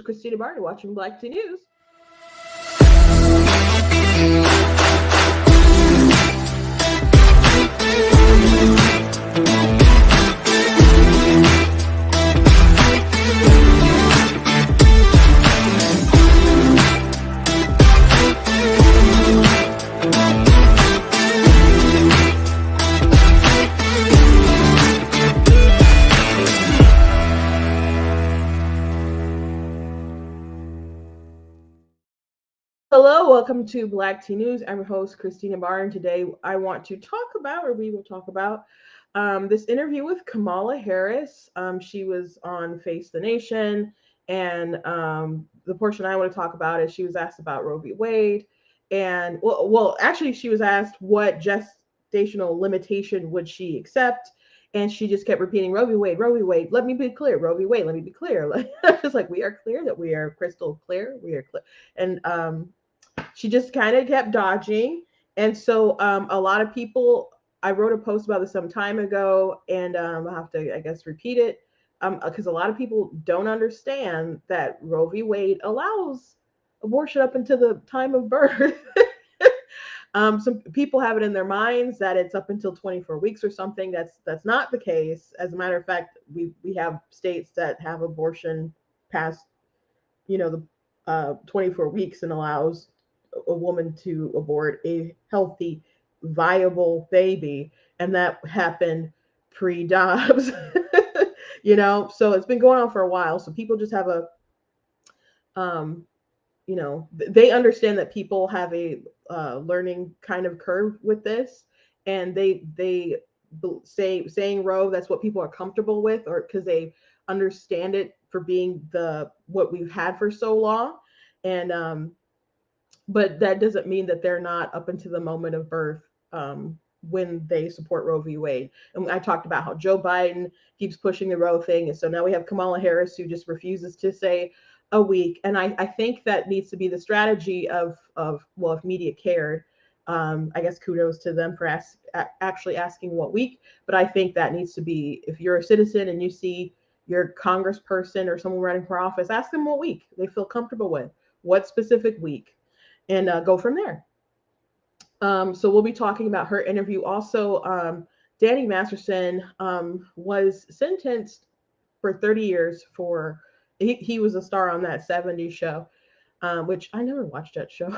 Christina Barney watching Black Tea News. Hello, welcome to Black Tea News. I'm your host, Christina Barr, and today I want to talk about, or we will talk about, this interview with Kamala Harris. She was on Face the Nation, and the portion I want to talk about is she was asked about Roe v. Wade, and actually, she was asked what gestational limitation would she accept, and she just kept repeating Roe v. Wade, Roe v. Wade. Let me be clear, Roe v. Wade. Let me be clear. Just like we are clear that we are crystal clear. We are clear, and she just kind of kept dodging. And so a lot of people, I wrote a post about this some time ago, and I'll have to, I guess, repeat it because a lot of people don't understand that Roe v. Wade allows abortion up until the time of birth. Some people have it in their minds that it's up until 24 weeks or something. That's not the case. As a matter of fact, we have states that have abortion past, the 24 weeks and allows a woman to abort a healthy, viable baby, and that happened pre-Dobbs. So it's been going on for a while. So people just have a, they understand that people have a learning kind of curve with this, and they saying Roe, that's what people are comfortable with, or because they understand it for being what we've had for so long, and but that doesn't mean that they're not up until the moment of birth when they support Roe v. Wade. And I talked about how Joe Biden keeps pushing the Roe thing. And so now we have Kamala Harris, who just refuses to say a week. And I think that needs to be the strategy of if media cared, I guess kudos to them for actually asking what week. But I think that needs to be, if you're a citizen and you see your congressperson or someone running for office, ask them what week they feel comfortable with, what specific week, and go from there. So we'll be talking about her interview. Also, Danny Masterson was sentenced for 30 years for, he was a star on that 70s show, which I never watched that show.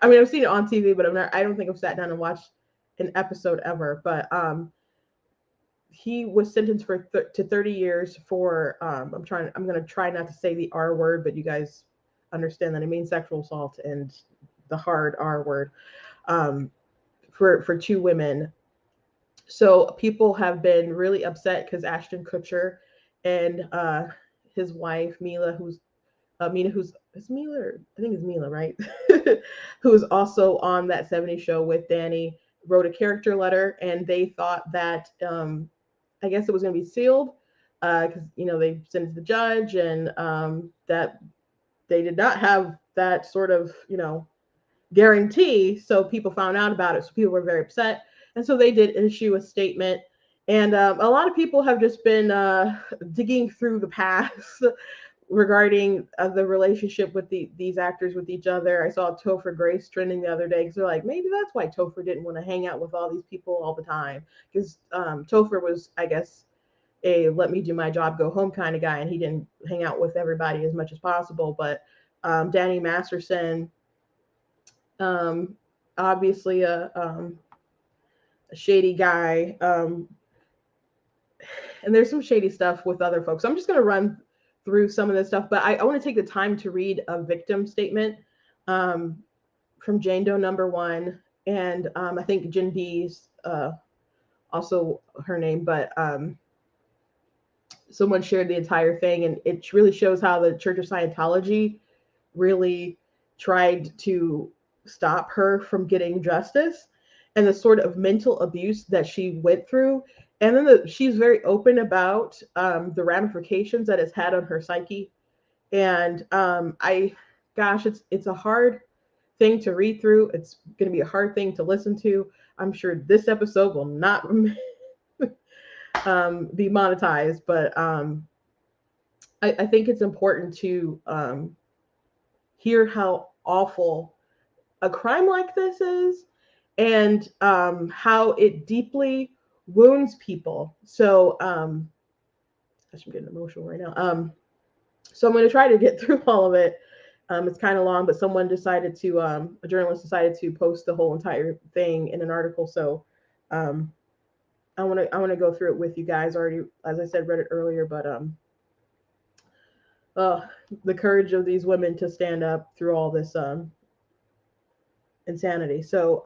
I mean, I've seen it on TV, but I don't think I've sat down and watched an episode ever. But he was sentenced to 30 years for, I'm going to try not to say the R word, but you guys understand that I mean sexual assault and the hard R word, for two women. So people have been really upset because Ashton Kutcher and his wife Mila, who's Mila, I think it's Mila, right? Who's also on that 70s show with Danny, wrote a character letter, and they thought that I guess it was going to be sealed because they sent it to the judge, and that they did not have that sort of, guarantee. So people found out about it. So people were very upset. And so they did issue a statement. And a lot of people have just been digging through the past regarding the relationship with these actors with each other. I saw Topher Grace trending the other day because they're like, maybe that's why Topher didn't want to hang out with all these people all the time. Because Topher was, I guess, a let me do my job, go home kind of guy, and he didn't hang out with everybody as much as possible. But Danny Masterson, obviously a shady guy, and there's some shady stuff with other folks. I'm just going to run through some of this stuff, but I want to take the time to read a victim statement from Jane Doe number 1, and I think Jen B's also her name, but someone shared the entire thing, and it really shows how the Church of Scientology really tried to stop her from getting justice, and the sort of mental abuse that she went through. And then she's very open about the ramifications that it's had on her psyche. And gosh, it's a hard thing to read through. It's going to be a hard thing to listen to. I'm sure this episode will not be monetized, but I think it's important to hear how awful a crime like this is, and how it deeply wounds people. So gosh, I'm getting emotional right now. So I'm going to try to get through all of it. It's kind of long, but someone decided to, a journalist decided to post the whole entire thing in an article. So I want to go through it with you guys. Already, as I said, read it earlier, but the courage of these women to stand up through all this insanity. So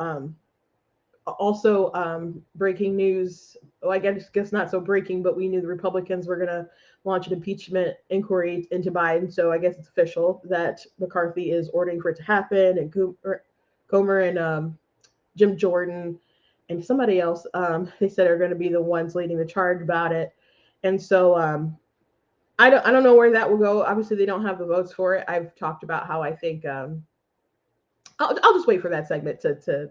also breaking news. Well, I guess not so breaking, but we knew the Republicans were going to launch an impeachment inquiry into Biden. So I guess it's official that McCarthy is ordering for it to happen, and Comer and Jim Jordan and somebody else, they said are going to be the ones leading the charge about it. And so I don't know where that will go. Obviously, they don't have the votes for it. I've talked about how I think I'll just wait for that segment to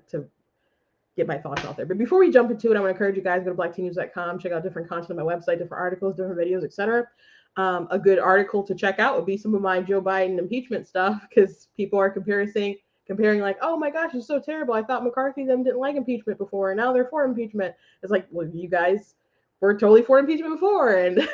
get my thoughts out there. But before we jump into it, I want to encourage you guys to go to blacktnews.com, check out different content on my website, different articles, different videos, etc. A good article to check out would be some of my Joe Biden impeachment stuff, because people are comparing like, oh my gosh, it's so terrible. I thought McCarthy them didn't like impeachment before, and now they're for impeachment. It's like, well, you guys were totally for impeachment before, and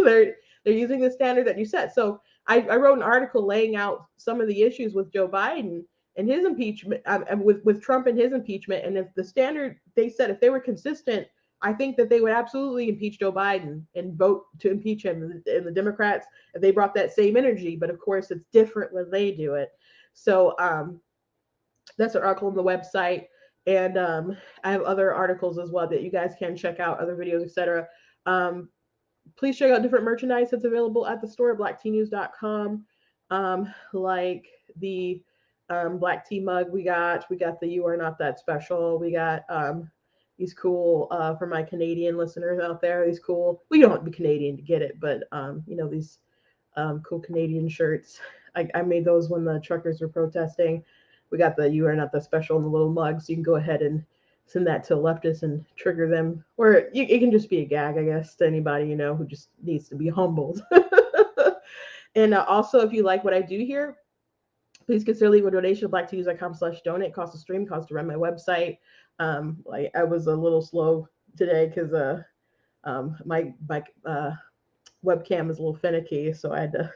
they're using the standard that you set. So I wrote an article laying out some of the issues with Joe Biden and his impeachment, with Trump and his impeachment. And if the standard they said, if they were consistent, I think that they would absolutely impeach Joe Biden and vote to impeach him. And the Democrats, if they brought that same energy, but of course it's different when they do it. So that's an article on the website. And I have other articles as well that you guys can check out, other videos, etc. Please check out different merchandise that's available at the store at blacktnews.com, like the black tea mug we got the You Are Not That Special. We got these cool, for my Canadian listeners out there, these cool, well, you don't have to be Canadian to get it, but these cool Canadian shirts. I made those when the truckers were protesting. We got the You Are Not That Special in the little mug, so you can go ahead and send that to leftists and trigger them. Or it can just be a gag, I guess, to anybody, who just needs to be humbled. And also, if you like what I do here, please consider leaving a donation at blacktnews.com/donate. Cost to stream, cost to run my website. I was a little slow today because my webcam is a little finicky, so I had to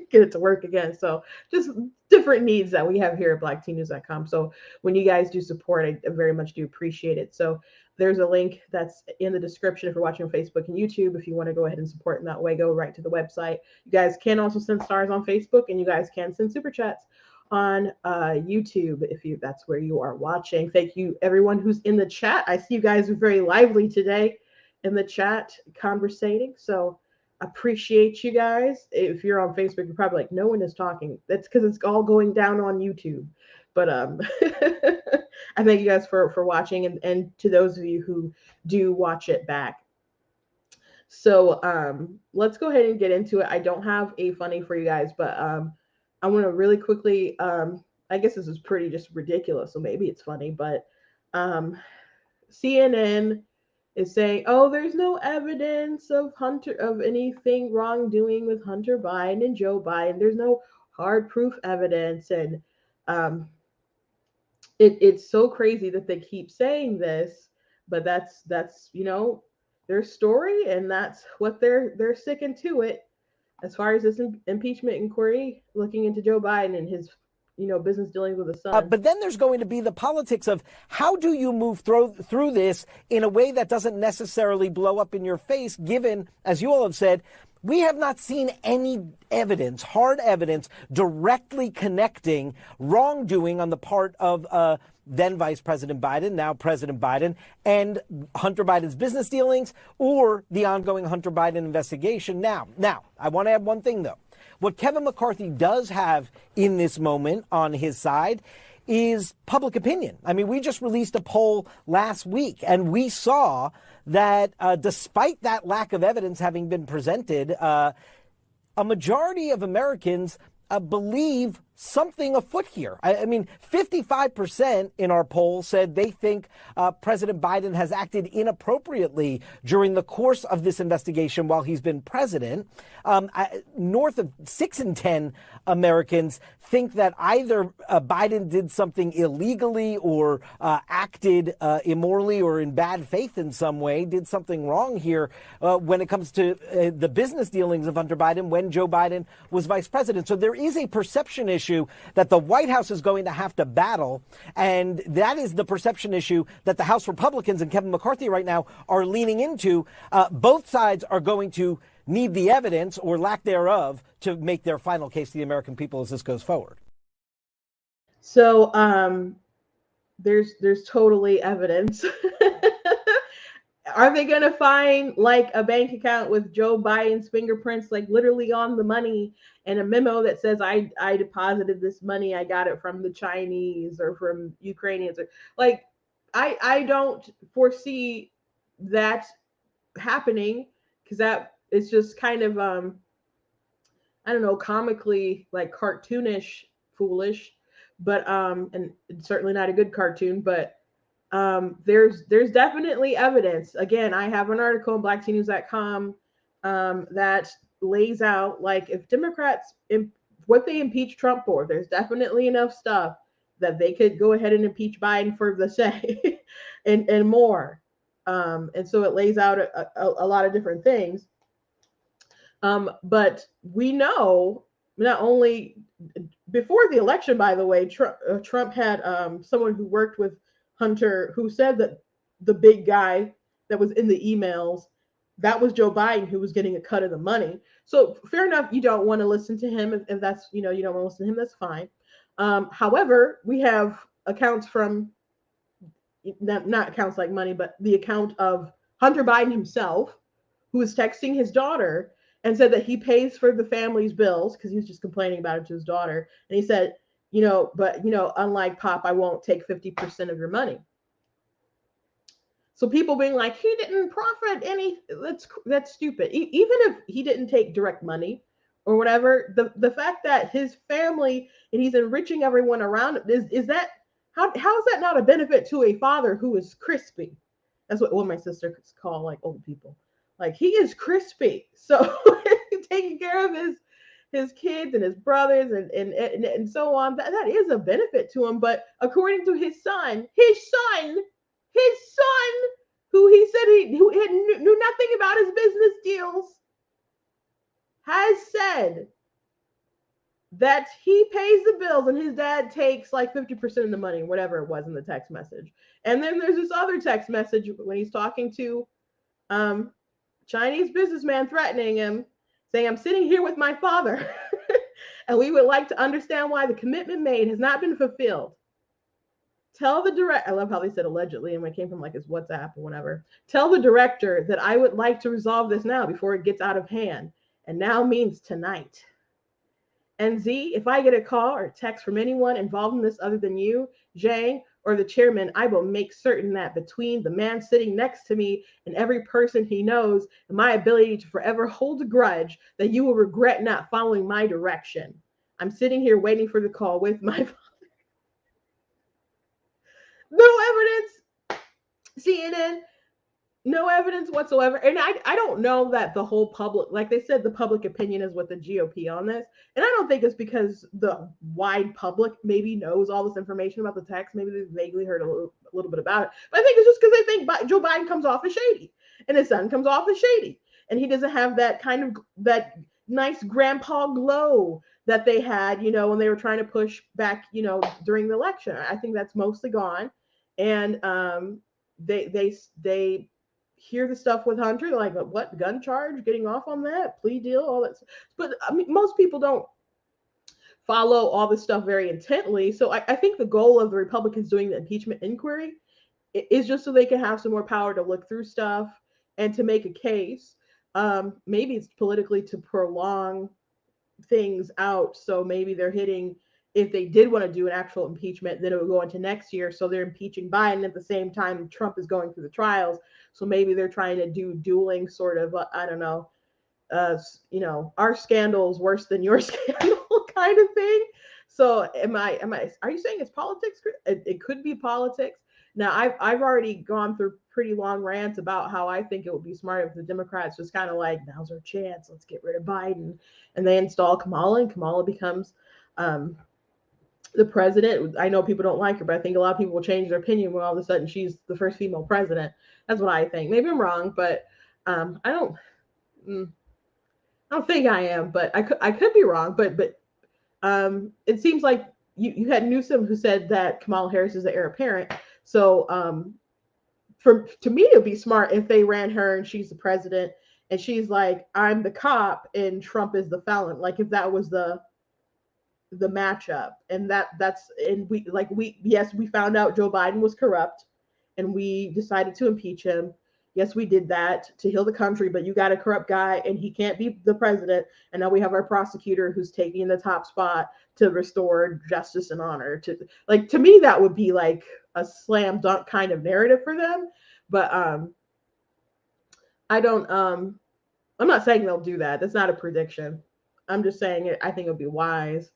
get it to work again. So just different needs that we have here at blacktnews.com. So when you guys do support, I very much do appreciate it. So there's a link that's in the description if you're watching on Facebook and YouTube. If you want to go ahead and support in that way, go right to the website. You guys can also send stars on Facebook, and you guys can send super chats on YouTube if that's where you are watching. Thank you everyone who's in the chat. I see you guys are very lively today in the chat conversating. So appreciate you guys. If you're on Facebook, you're probably like, no one is talking. That's because it's all going down on YouTube. But I thank you guys for watching, and to those of you who do watch it back. So let's go ahead and get into it. I don't have a funny for you guys, but I want to really quickly, I guess this is pretty just ridiculous, so maybe it's funny, but CNN is saying, oh, there's no evidence of anything wrongdoing with Hunter Biden and Joe Biden. There's no hard proof evidence. And it's so crazy that they keep saying this, but that's their story, and that's what they're sticking to it. As far as this impeachment inquiry, looking into Joe Biden and his business dealings with his son. But then there's going to be the politics of how do you move through this in a way that doesn't necessarily blow up in your face, given, as you all have said, We have not seen any evidence, hard evidence, directly connecting wrongdoing on the part of then Vice President Biden, now President Biden, and Hunter Biden's business dealings or the ongoing Hunter Biden investigation. Now, I want to add one thing, though. What Kevin McCarthy does have in this moment on his side is public opinion. I mean, we just released a poll last week, and we saw that despite that lack of evidence having been presented, a majority of Americans believe something afoot here. I mean, 55% in our poll said they think President Biden has acted inappropriately during the course of this investigation while he's been president. North of 6 in 10 Americans think that either Biden did something illegally or acted immorally or in bad faith in some way, did something wrong here when it comes to the business dealings of Hunter Biden when Joe Biden was vice president. So there is a perception issue that the White House is going to have to battle, and that is the perception issue that the House Republicans and Kevin McCarthy right now are leaning into. Both sides are going to need the evidence or lack thereof to make their final case to the American people as this goes forward. So there's totally evidence. Are they going to find like a bank account with Joe Biden's fingerprints, like literally on the money, and a memo that says I deposited this money, I got it from the Chinese or from Ukrainians, or like I don't foresee that happening, because that is just kind of I don't know, comically like cartoonish, foolish, but and certainly not a good cartoon, but there's definitely evidence. Again, I have an article on blacktnews.com that lays out, like, if Democrats what they impeach Trump for, there's definitely enough stuff that they could go ahead and impeach Biden for the say and more. And so it lays out a lot of different things. But we know, not only before the election, by the way, Trump had someone who worked with Hunter who said that the big guy that was in the emails, that was Joe Biden, who was getting a cut of the money. So fair enough, you don't want to listen to him if that's, you don't want to listen to him, that's fine. However, we have accounts from, not accounts like money, but the account of Hunter Biden himself, who was texting his daughter and said that he pays for the family's bills because he was just complaining about it to his daughter. And he said, but unlike Pop, I won't take 50% of your money. So people being like, he didn't profit any, that's stupid. Even if he didn't take direct money or whatever, the fact that his family and he's enriching everyone around is that, how is that not a benefit to a father who is crispy? That's what my sister call like old people. Like, he is crispy. So taking care of his kids and his brothers and so on, that is a benefit to him. But according to his son, who he said who knew nothing about his business deals, has said that he pays the bills and his dad takes like 50% of the money, whatever it was in the text message. And then there's this other text message when he's talking to Chinese businessman threatening him, saying, I'm sitting here with my father and we would like to understand why the commitment made has not been fulfilled. Tell the director, I love how they said allegedly, and when it came from like his WhatsApp or whatever, tell the director that I would like to resolve this now before it gets out of hand. And now means tonight. And Z, if I get a call or text from anyone involved in this other than you, Zhang, or the chairman, I will make certain that between the man sitting next to me and every person he knows, and my ability to forever hold a grudge, that you will regret not following my direction. I'm sitting here waiting for the call with my father. No evidence. CNN, no evidence whatsoever. And I don't know that the whole public, like they said, the public opinion is with the GOP on this. And I don't think it's because the wide public maybe knows all this information about the text. Maybe they vaguely heard a little bit about it. But I think it's just because they think Joe Biden comes off as shady and his son comes off as shady. And he doesn't have that kind of, that nice grandpa glow that they had, when they were trying to push back, during the election. I think that's mostly gone. And they hear the stuff with Hunter, like what gun charge, getting off on that plea deal, all that. But I mean, most people don't follow all this stuff very intently. So I think the goal of the Republicans doing the impeachment inquiry is just so they can have some more power to look through stuff and to make a case. Maybe it's politically to prolong things out. So maybe they're hitting, if they did want to do an actual impeachment, then it would go into next year. So they're impeaching Biden at the same time Trump is going through the trials. So maybe they're trying to do dueling sort of, I don't know, our scandal is worse than your scandal kind of thing. So are you saying it's politics? It could be politics. Now I've already gone through pretty long rants about how I think it would be smart if the Democrats just kind of like, now's our chance, let's get rid of Biden, and they install Kamala, and Kamala becomes the president. I know people don't like her, but I think a lot of people will change their opinion when all of a sudden she's the first female president. That's what I think. Maybe I'm wrong, but I don't. I don't think I am, but I could be wrong. But it seems like you had Newsom who said that Kamala Harris is the heir apparent. So to me, it would be smart if they ran her and she's the president and she's like, I'm the cop and Trump is the felon. Like if that was the matchup, and we found out Joe Biden was corrupt and we decided to impeach him. Yes, we did that to heal the country, but you got a corrupt guy and he can't be the president. And now we have our prosecutor who's taking the top spot to restore justice and honor. To me, that would be like a slam dunk kind of narrative for them. But I don't, I'm not saying they'll do that. That's not a prediction. I'm just saying I think it would be wise.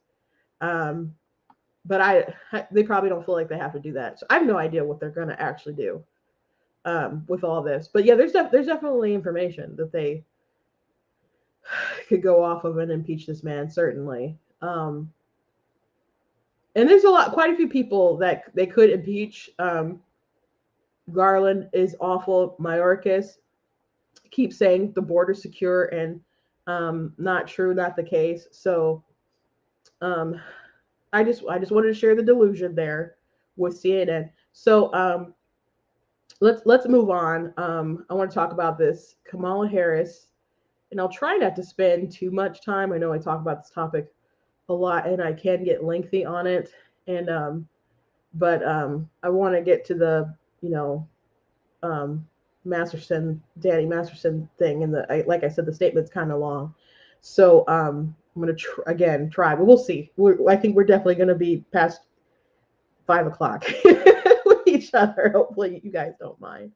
But they probably don't feel like they have to do that. So I have no idea what they're going to actually do with all this. But yeah, there's definitely information that they could go off of and impeach this man, certainly. And there's quite a few people that they could impeach. Garland is awful. Mayorkas keeps saying the border's secure, and not true, not the case. So I just wanted to share the delusion there with CNN. So let's move on. I want to talk about this Kamala Harris, and I'll try not to spend too much time. I know I talk about this topic a lot, and I can get lengthy on it. And but I want to get to the Danny Masterson thing, and like I said, the statement's kind of long. So I'm going to try, but we'll see. I think we're definitely going to be past 5 o'clock with each other. Hopefully you guys don't mind.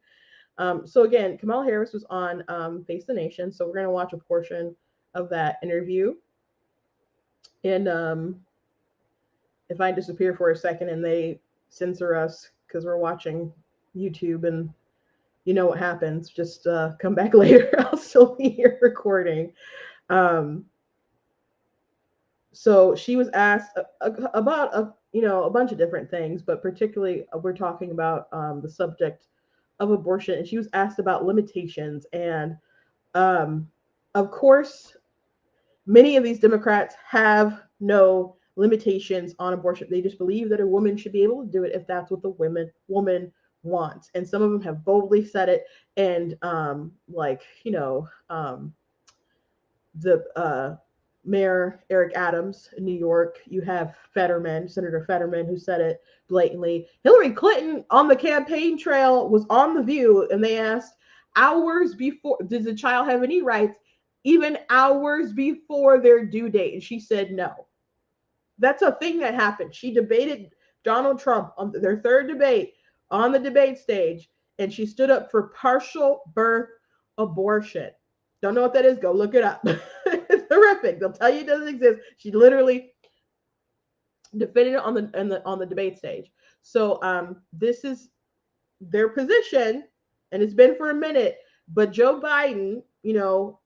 So again, Kamala Harris was on Face the Nation. So we're going to watch a portion of that interview. And if I disappear for a second and they censor us because we're watching YouTube, and you know what happens, just come back later. I'll still be here recording. So she was asked about a bunch of different things, but particularly we're talking about the subject of abortion, and she was asked about limitations. And of course, many of these Democrats have no limitations on abortion. They just believe that a woman should be able to do it if that's what the woman wants. And some of them have boldly said it. And the Mayor Eric Adams in New York, you have Senator Fetterman, who said it blatantly. Hillary Clinton on the campaign trail was on The View, and they asked hours before, does the child have any rights, even hours before their due date? And she said no. That's a thing that happened. She debated Donald Trump on their third debate on the debate stage, and she stood up for partial birth abortion. Don't know what that is? Go look it up. It's horrific. They'll tell you it doesn't exist. She literally defended it on the debate stage. So this is their position, and it's been for a minute. But Joe Biden,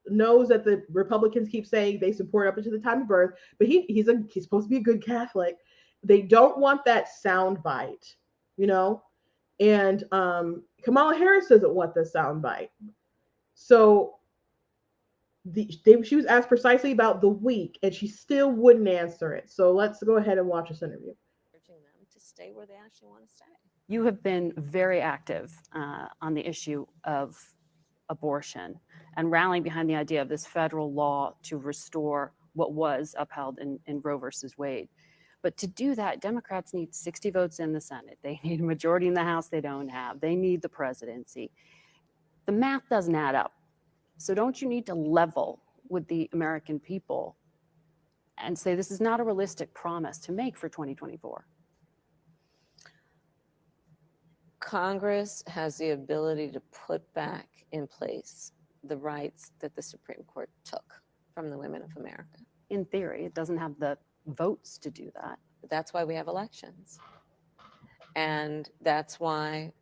knows that the Republicans keep saying they support up until the time of birth, but he's supposed to be a good Catholic. They don't want that sound bite, and Kamala Harris doesn't want the sound bite. So she was asked precisely about the week, and she still wouldn't answer it. So let's go ahead and watch this interview. Urging them to stay where they actually want to stay. You have been very active on the issue of abortion and rallying behind the idea of this federal law to restore what was upheld in Roe versus Wade. But to do that, Democrats need 60 votes in the Senate. They need a majority in the House they don't have. They need the presidency. The math doesn't add up. So don't you need to level with the American people and say this is not a realistic promise to make for 2024? Congress has the ability to put back in place the rights that the Supreme Court took from the women of America. In theory, it doesn't have the votes to do that. That's why we have elections. And that's why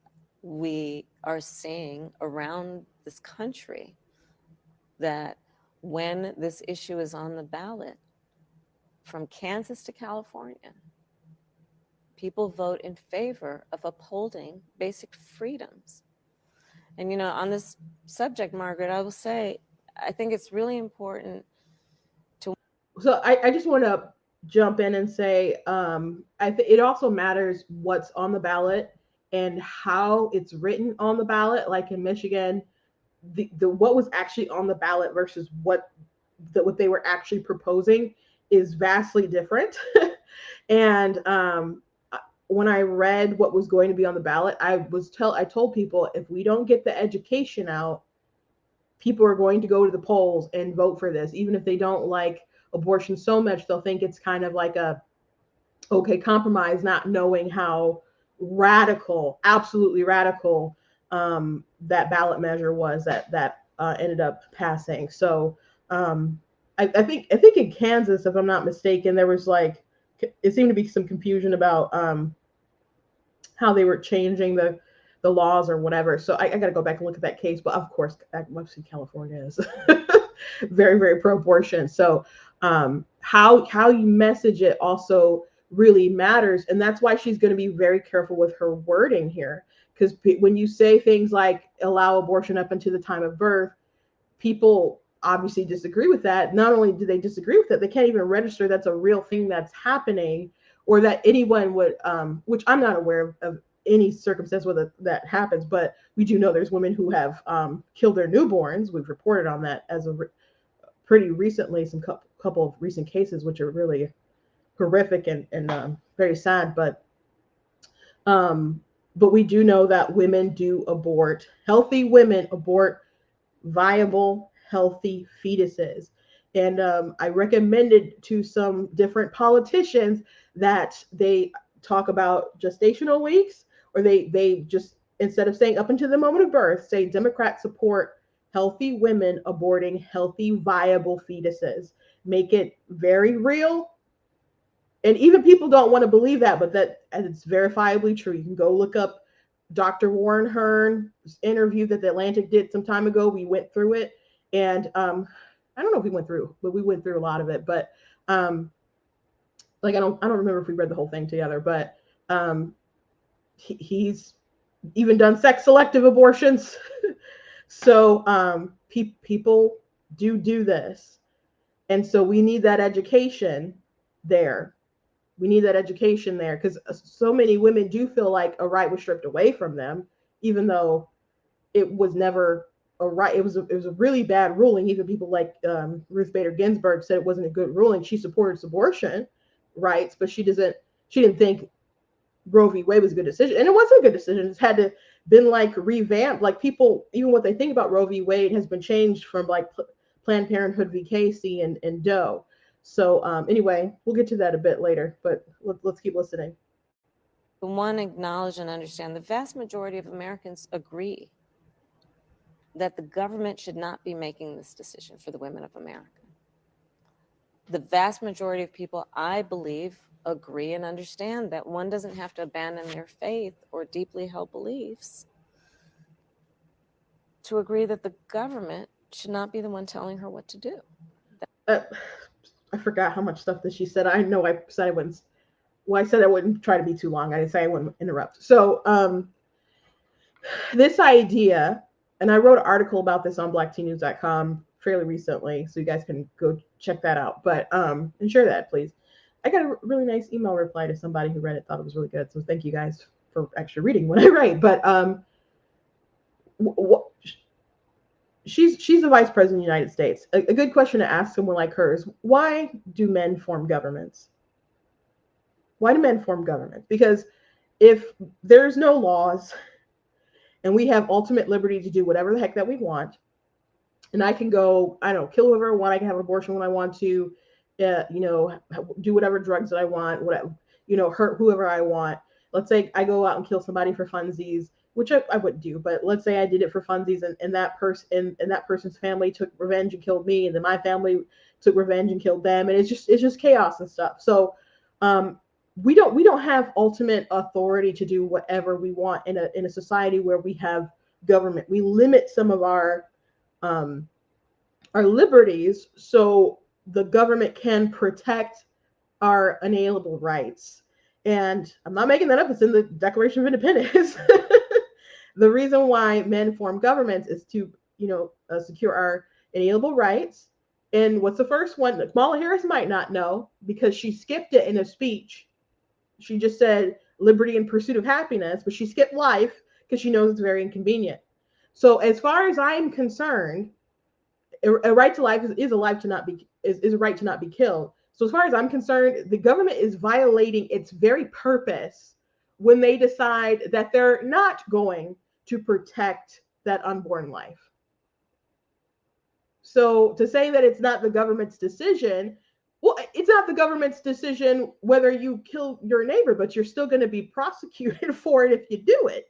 we are seeing around this country that when this issue is on the ballot, from Kansas to California, people vote in favor of upholding basic freedoms. And, on this subject, Margaret, I will say, I think it's really important to. So I just want to jump in and say, it also matters what's on the ballot and how it's written on the ballot. Like in Michigan, the what was actually on the ballot versus what they were actually proposing is vastly different. And when I read what was going to be on the ballot, I told people, if we don't get the education out, people are going to go to the polls and vote for this, even if they don't like abortion so much, they'll think it's kind of like a compromise, not knowing how radical, absolutely radical, that ballot measure was that ended up passing. So I think in Kansas, if I'm not mistaken, there was it seemed to be some confusion about how they were changing the laws or whatever. So I got to go back and look at that case. But of course, mostly California is very, very pro-abortion. So how you message it also really matters. And that's why she's going to be very careful with her wording here. Because when you say things like allow abortion up until the time of birth, people obviously disagree with that. Not only do they disagree with it, they can't even register that's a real thing that's happening, or that anyone would, which I'm not aware of any circumstance where that happens, but we do know there's women who have killed their newborns. We've reported on that as pretty recently, some couple of recent cases, which are really horrific and very sad. But we do know that women do abort. Healthy women abort viable, healthy fetuses. And I recommended to some different politicians that they talk about gestational weeks, or they just, instead of saying up until the moment of birth, say Democrats support healthy women aborting healthy, viable fetuses. Make it very real. And even people don't want to believe that, but it's verifiably true. You can go look up Dr. Warren Hearn's interview that the Atlantic did some time ago. We went through it. And I don't know if we went through, but we went through a lot of it. But I don't remember if we read the whole thing together, but he's even done sex selective abortions. So people do this. And so we need that education there. We need that education there, because so many women do feel like a right was stripped away from them, even though it was never a right. It was a really bad ruling. Even people like Ruth Bader Ginsburg said it wasn't a good ruling. She supported abortion rights, but she didn't think Roe v. Wade was a good decision. And it wasn't a good decision. It's had to been revamped. People, even what they think about Roe v. Wade has been changed from Planned Parenthood v. Casey and Doe. So anyway, we'll get to that a bit later, but let's keep listening. One, acknowledge and understand the vast majority of Americans agree that the government should not be making this decision for the women of America. The vast majority of people, I believe, agree and understand that one doesn't have to abandon their faith or deeply held beliefs to agree that the government should not be the one telling her what to do. I forgot how much stuff that she said. I know I said I wouldn't. Well, I said I wouldn't try to be too long. I didn't say I wouldn't interrupt. So this idea, and I wrote an article about this on blacktnews.com fairly recently, so you guys can go check that out. But and share that, please. I got a really nice email reply to somebody who read it, thought it was really good. So thank you guys for actually reading what I write. But she's the vice president of the United States. A good question to ask someone like her is, why do men form governments? Why do men form governments? Because if there's no laws and we have ultimate liberty to do whatever the heck that we want, and I can go, I don't know, kill whoever I want, I can have an abortion when I want to, do whatever drugs that I want, whatever, hurt whoever I want. Let's say I go out and kill somebody for funsies, which I wouldn't do, but let's say I did it for funsies, and that person and that person's family took revenge and killed me, and then my family took revenge and killed them, and it's just chaos and stuff. So we don't have ultimate authority to do whatever we want in a society where we have government. We limit some of our liberties so the government can protect our inalienable rights. And I'm not making that up, it's in the Declaration of Independence. The reason why men form governments is to, secure our inalienable rights. And what's the first one? Kamala Harris might not know because she skipped it in a speech. She just said liberty and pursuit of happiness, but she skipped life because she knows it's very inconvenient. So as far as I'm concerned, a right to life is a right to not be killed. So as far as I'm concerned, the government is violating its very purpose when they decide that they're not going to protect that unborn life. So to say that it's not the government's decision, well, it's not the government's decision whether you kill your neighbor, but you're still going to be prosecuted for it if you do it.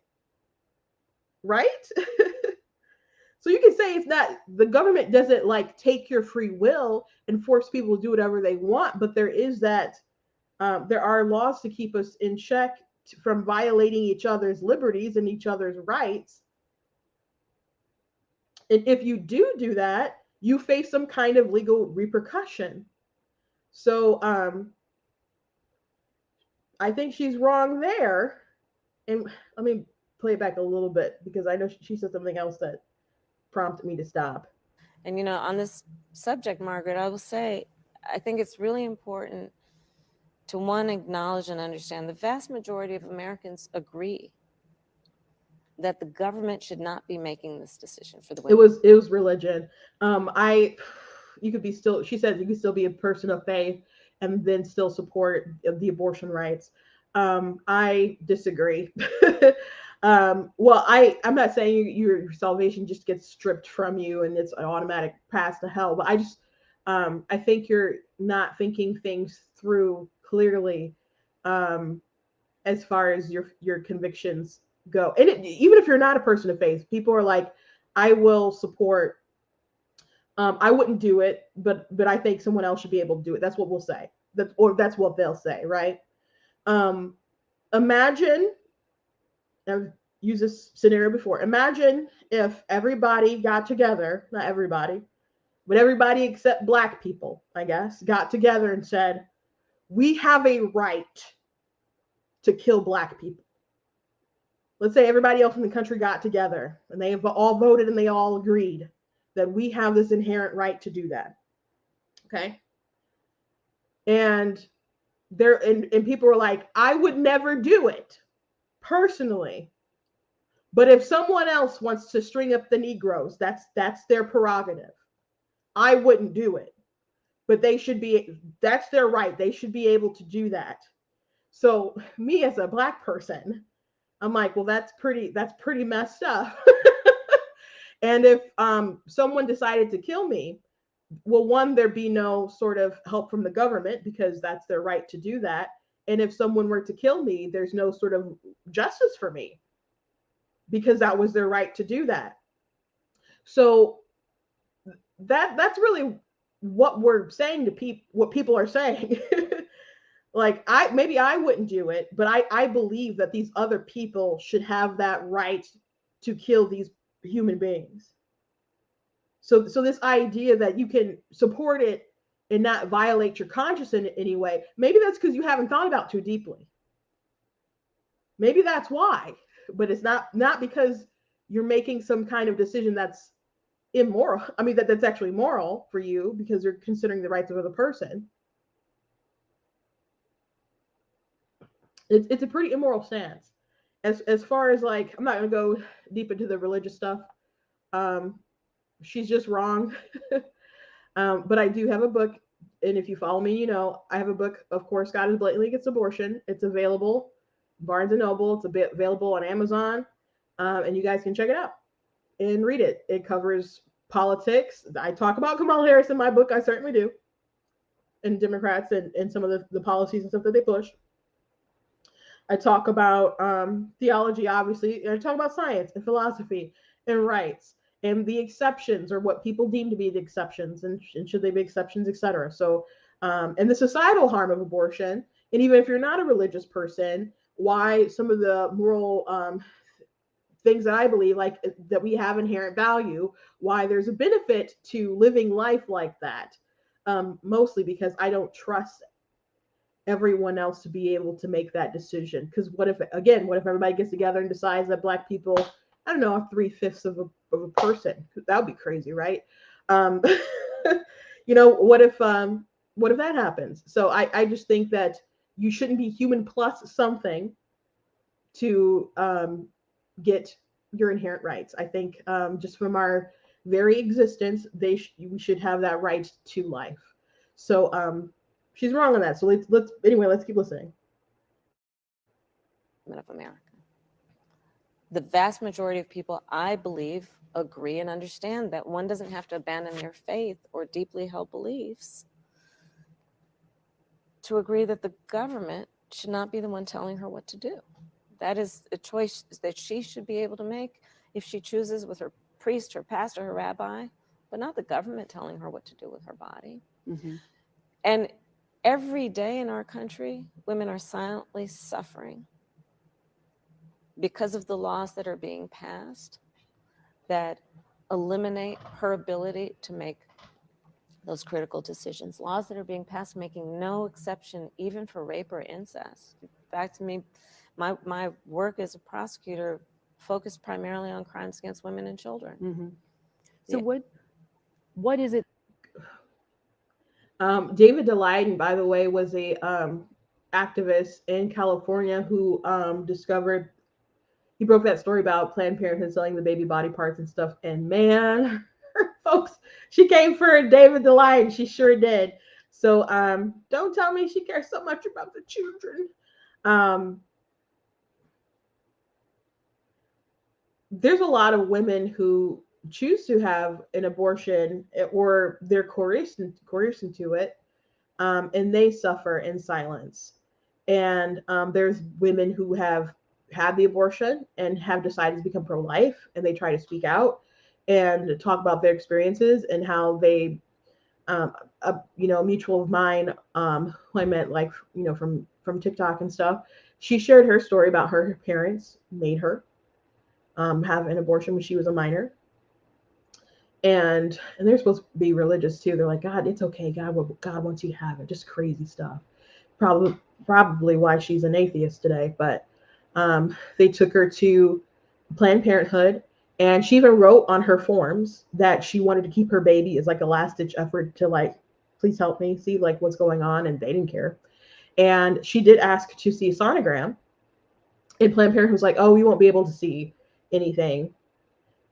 Right? So you can say it's not, the government doesn't like take your free will and force people to do whatever they want, but there is that, there are laws to keep us in check from violating each other's liberties and each other's rights. And if you do that, you face some kind of legal repercussion. So I think she's wrong there. And let me play it back a little bit because I know she said something else that prompted me to stop. And on this subject, Margaret, I will say, I think it's really important to acknowledge and understand the vast majority of Americans agree that the government should not be making this decision for the women. It was religion. You could be still, she said you could still be a person of faith and then still support the abortion rights. I disagree. Well, I'm not saying your salvation just gets stripped from you and it's an automatic pass to hell, but I think you're not thinking things through clearly, as far as your convictions go. And even if you're not a person of faith, people are like, I will support. I wouldn't do it, but I think someone else should be able to do it. That's what we'll say. That's what they'll say, right? Imagine, I've used this scenario before. Imagine if everybody got together, not everybody, but everybody except Black people, I guess, got together and said, we have a right to kill Black people. Let's say everybody else in the country got together and they all voted and they all agreed that we have this inherent right to do that. Okay. And people were like, I would never do it personally. But if someone else wants to string up the Negroes, that's their prerogative. I wouldn't do it. But that's their right. They should be able to do that. So me as a Black person, I'm like, well, that's pretty messed up. And if someone decided to kill me, well, one, there'd be no sort of help from the government because that's their right to do that. And if someone were to kill me, there's no sort of justice for me because that was their right to do that. So that's really what we're saying to people, what people are saying. Like, maybe I wouldn't do it, but I believe that these other people should have that right to kill these human beings. So this idea that you can support it and not violate your conscience in any way, maybe that's because you haven't thought about it too deeply. Maybe that's why, but it's not because you're making some kind of decision that's immoral. I mean, that's actually moral for you because you're considering the rights of the person. It's a pretty immoral stance. As far as, like, I'm not going to go deep into the religious stuff. she's just wrong. But I do have a book, and if you follow me, you know I have a book. Of course, God is blatantly against abortion. It's available, Barnes and Noble. It's a bit available on Amazon, and you guys can check it out and read it. It covers politics. I talk about Kamala Harris in my book. I certainly do, and Democrats and some of the policies and stuff that they push. I talk about theology, obviously. I talk about science and philosophy and rights and the exceptions, or what people deem to be the exceptions, and should they be exceptions, etc. So, and the societal harm of abortion. And even if you're not a religious person, why some of the moral things that I believe, like that we have inherent value, why there's a benefit to living life like that. Mostly because I don't trust everyone else to be able to make that decision. Because what if everybody gets together and decides that Black people, I don't know, are 3/5 of a person? That would be crazy, right? Um, what if that happens? So I just think that you shouldn't be human plus something to get your inherent rights. I think just from our very existence, we should have that right to life. So she's wrong on that. So let's keep listening. Of America. The vast majority of people, I believe, agree and understand that one doesn't have to abandon their faith or deeply held beliefs to agree that the government should not be the one telling her what to do. That is a choice that she should be able to make if she chooses, with her priest, her pastor, her rabbi, but not the government telling her what to do with her body. Mm-hmm. And every day in our country, women are silently suffering because of the laws that are being passed that eliminate her ability to make those critical decisions. Laws that are being passed making no exception even for rape or incest. In fact, my work as a prosecutor focused primarily on crimes against women and children. Mm-hmm. So yeah. What is it? David Daleiden, by the way, was a activist in California who discovered, he broke that story about Planned Parenthood selling the baby body parts and stuff. And man, folks, she came for David Daleiden. She sure did. So don't tell me she cares so much about the children. There's a lot of women who choose to have an abortion, or they're coerced into it, and they suffer in silence. And there's women who have had the abortion and have decided to become pro-life, and they try to speak out and talk about their experiences and how they, a mutual of mine, who I met from TikTok and stuff. She shared her story about her parents made her have an abortion when she was a minor. And they're supposed to be religious too. They're like, God, it's okay. God wants you to have it. Just crazy stuff. Probably why she's an atheist today. But they took her to Planned Parenthood, and she even wrote on her forms that she wanted to keep her baby as like a last ditch effort to please help me see what's going on, and they didn't care. And she did ask to see a sonogram, and Planned Parenthood was like, oh, we won't be able to see anything.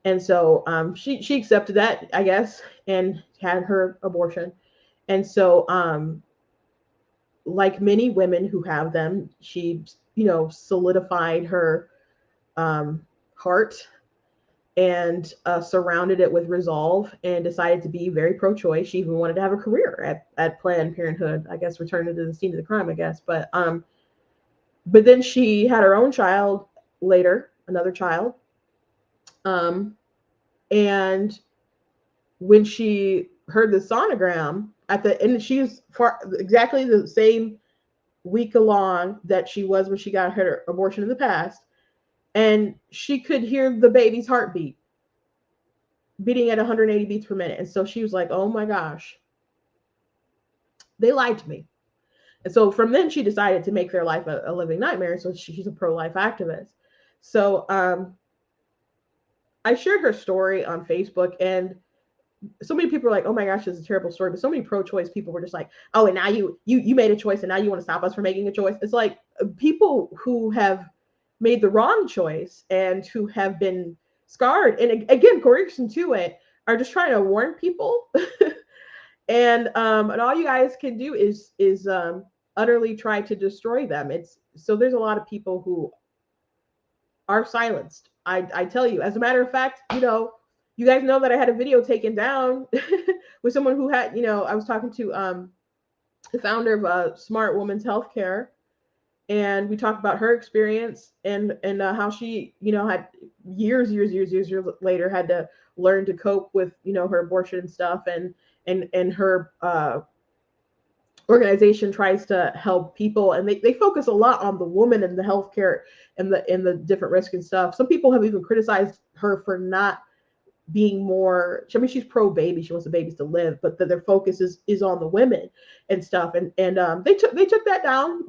And so she accepted that, I guess, and had her abortion. And so like many women who have them, she solidified her heart and surrounded it with resolve, and decided to be very pro-choice. She even wanted to have a career at Planned Parenthood, I guess, returning to the scene of the crime, I guess. But then she had her own child later, another child. And when she heard the sonogram and she was exactly the same week along that she was when she got her abortion in the past, and she could hear the baby's heartbeat beating at 180 beats per minute. And so she was like, oh my gosh, they lied to me. And so from then she decided to make their life a living nightmare. So she's a pro-life activist. So I shared her story on Facebook, and so many people are like, oh my gosh, this is a terrible story. But so many pro-choice people were just like, oh, and now you made a choice, and now you want to stop us from making a choice. It's like people who have made the wrong choice and who have been scarred, and again, coercion to it, are just trying to warn people. And all you guys can do is utterly try to destroy them. It's so there's a lot of people who are silenced. I tell you, as a matter of fact, you guys know that I had a video taken down with someone who had, I was talking to the founder of Smart Women's Healthcare, and we talked about her experience and how she, had years later had to learn to cope with, her abortion stuff, and her organization tries to help people, and they focus a lot on the woman and the healthcare and the different risks and stuff. Some people have even criticized her for not being more. I mean, she's pro baby, she wants the babies to live, but their focus is on the women and stuff. And they took that down.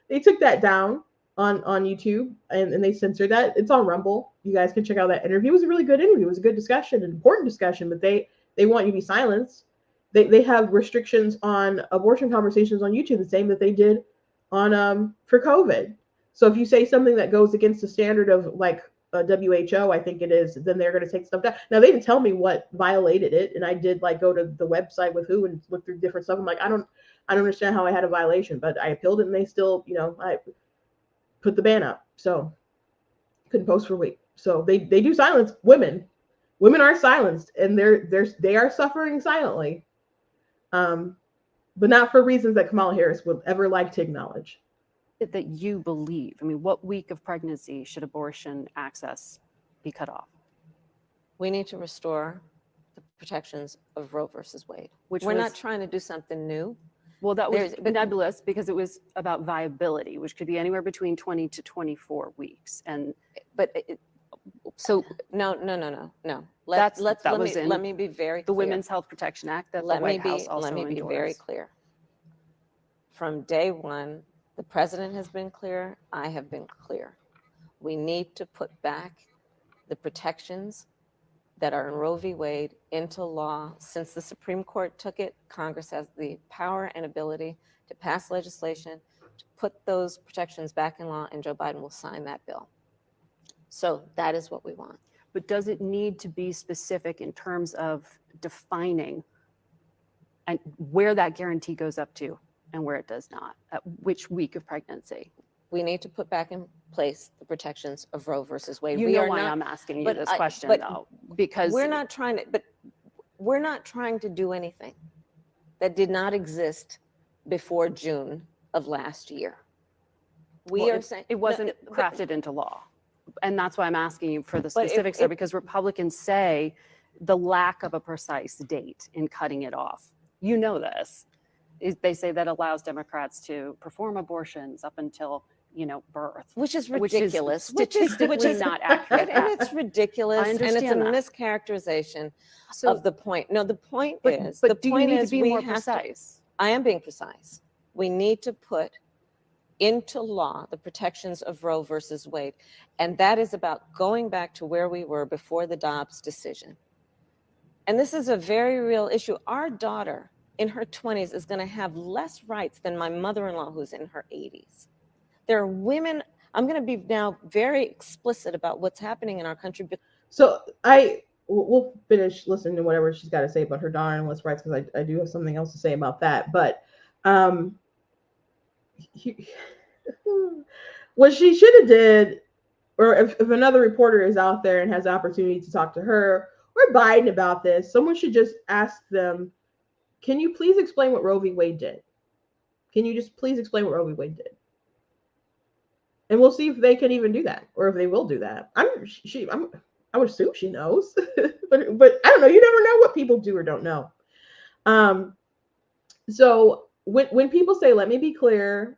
They took that down on YouTube, and they censored that. It's on Rumble. You guys can check out that interview. It was a really good interview. It was a good discussion, an important discussion, but they want you to be silenced. They have restrictions on abortion conversations on YouTube, the same that they did on for COVID. So if you say something that goes against the standard of like WHO, I think it is, then they're going to take stuff down. Now they didn't tell me what violated it, and I did like go to the website with who and look through different stuff. I'm like, I don't understand how I had a violation, but I appealed it, and they still, I put the ban up, so couldn't post for a week. So they do silence women. Women are silenced, and they are suffering silently. But not for reasons that Kamala Harris would ever like to acknowledge. That you believe? I mean, what week of pregnancy should abortion access be cut off? We need to restore the protections of Roe versus Wade. We're not trying to do something new. Well, that was nebulous because it was about viability, which could be anywhere between 20 to 24 weeks. So no. Let me be very clear. The Women's Health Protection Act that the White House also endorsed. Let me be very clear. From day one, the president has been clear. I have been clear. We need to put back the protections that are in Roe v. Wade into law. Since the Supreme Court took it, Congress has the power and ability to pass legislation to put those protections back in law, and Joe Biden will sign that bill. So that is what we want. But does it need to be specific in terms of defining and where that guarantee goes up to and where it does not, at which week of pregnancy? We need to put back in place the protections of Roe versus Wade. You know why I'm asking you this question, though, because we're not trying to do anything that did not exist before June of last year. We are saying it wasn't crafted into law. And that's why I'm asking you for the specifics there, because Republicans say the lack of a precise date in cutting it off. You know this. They say that allows Democrats to perform abortions up until, birth. Which is ridiculous. Which is statistically not accurate. And it's ridiculous. I understand and it's a that. Mischaracterization of the point. No, the point is, But do you need to be more precise? I am being precise. We need to put into law the protections of Roe versus Wade. And that is about going back to where we were before the Dobbs decision. And this is a very real issue. Our daughter in her 20s is going to have less rights than my mother-in-law who's in her 80s. There are women, I'm going to be now very explicit about what's happening in our country. So we'll finish listening to whatever she's got to say about her daughter and what's rights, because I do have something else to say about that. But what she should have did, or if another reporter is out there and has the opportunity to talk to her or Biden about this, someone should just ask them, can you please explain what Roe v. Wade did? Can you just please explain what Roe v. Wade did? And we'll see if they can even do that, or if they will do that. I would assume she knows, but I don't know. You never know what people do or don't know. So when people say, let me be clear.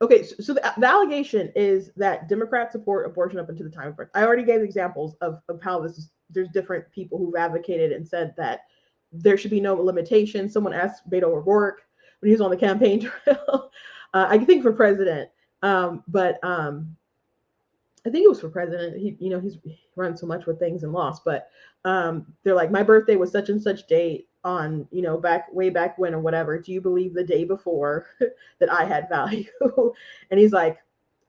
Okay, so the allegation is that Democrats support abortion up until the time of birth. I already gave examples of how there's different people who've advocated and said that there should be no limitation. Someone asked Beto O'Rourke when he was on the campaign trail, I think for president, but I think it was for president. He's run so much with things and lost, but they're like, my birthday was such and such date on, way back when or whatever. Do you believe the day before that I had value? And he's like,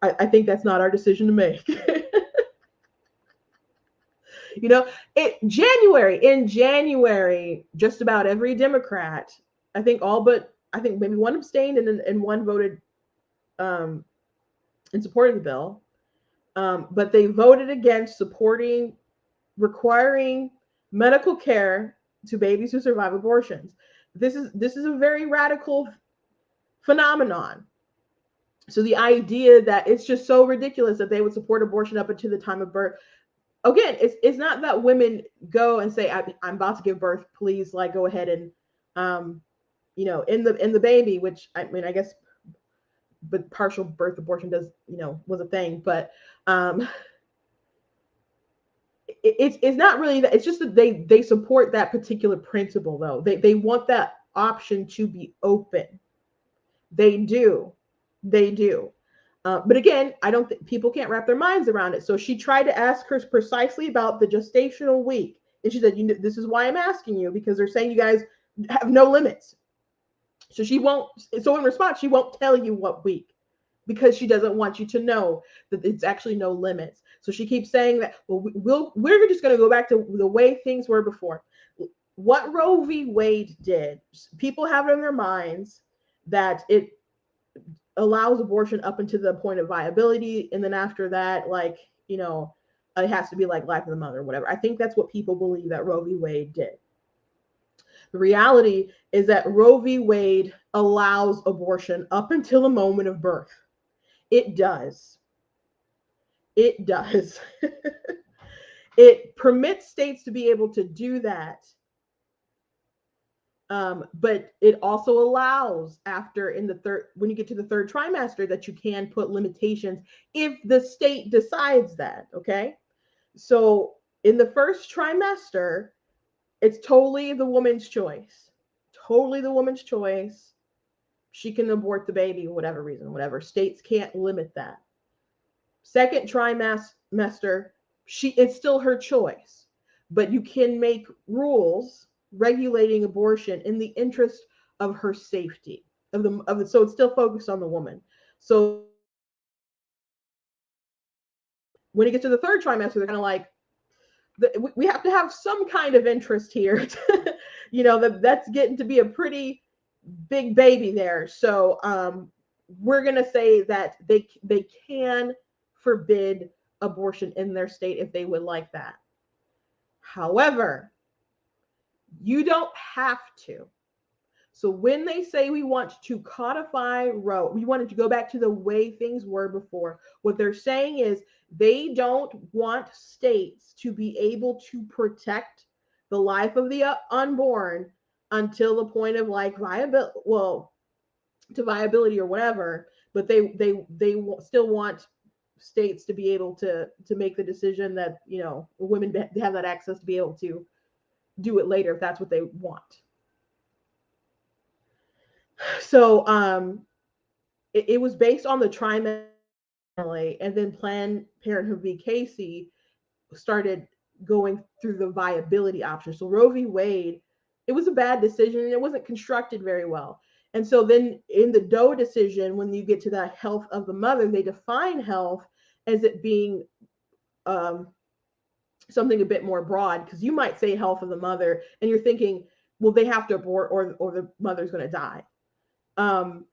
I think that's not our decision to make. You know, in January, just about every Democrat, I think maybe one abstained and one voted um, in support of the bill. But they voted against supporting requiring medical care to babies who survive abortions. This is a very radical phenomenon. So the idea that it's just so ridiculous that they would support abortion up until the time of birth. Again, it's not that women go and say, I'm about to give birth, please, like, go ahead and in the baby, which I mean, I guess, but partial birth abortion does, was a thing, but it's not really that. It's just that they support that particular principle, though. They want that option to be open. They do. They do. But again, I don't think people can't wrap their minds around it. So she tried to ask her precisely about the gestational week. And she said, this is why I'm asking you, because they're saying you guys have no limits. So so in response, she won't tell you what week, because she doesn't want you to know that it's actually no limits. So she keeps saying that, well, we're just going to go back to the way things were before. What Roe v. Wade did, people have it in their minds that it allows abortion up until the point of viability, and then after that, like, it has to be like life of the mother or whatever. I think that's what people believe that Roe v. Wade did. The reality is that Roe v. Wade allows abortion up until the moment of birth. It does. It does. It permits states to be able to do that. But it also allows when you get to the third trimester, that you can put limitations if the state decides that. Okay. So in the first trimester, it's totally the woman's choice. Totally the woman's choice. She can abort the baby for whatever reason, whatever. States can't limit that. Second trimester, it's still her choice, but you can make rules regulating abortion in the interest of her safety so it's still focused on the woman. So when it gets to the third trimester, they're kind of like, we have to have some kind of interest here. That's getting to be a pretty big baby there. So we're going to say that they can forbid abortion in their state if they would like that. However, you don't have to. So when they say we want to codify Roe, we wanted to go back to the way things were before, what they're saying is they don't want states to be able to protect the life of the unborn until the point of like viability, to viability or whatever, but they still want states to be able to make the decision that women have that access to be able to do it later if that's what they want. So it was based on the trimester, and then Planned Parenthood v. Casey started going through the viability option. So Roe v. Wade, it was a bad decision and it wasn't constructed very well. And so then in the Doe decision, when you get to the health of the mother, they define health as it being something a bit more broad, because you might say health of the mother and you're thinking, well, they have to abort or the mother's going to die.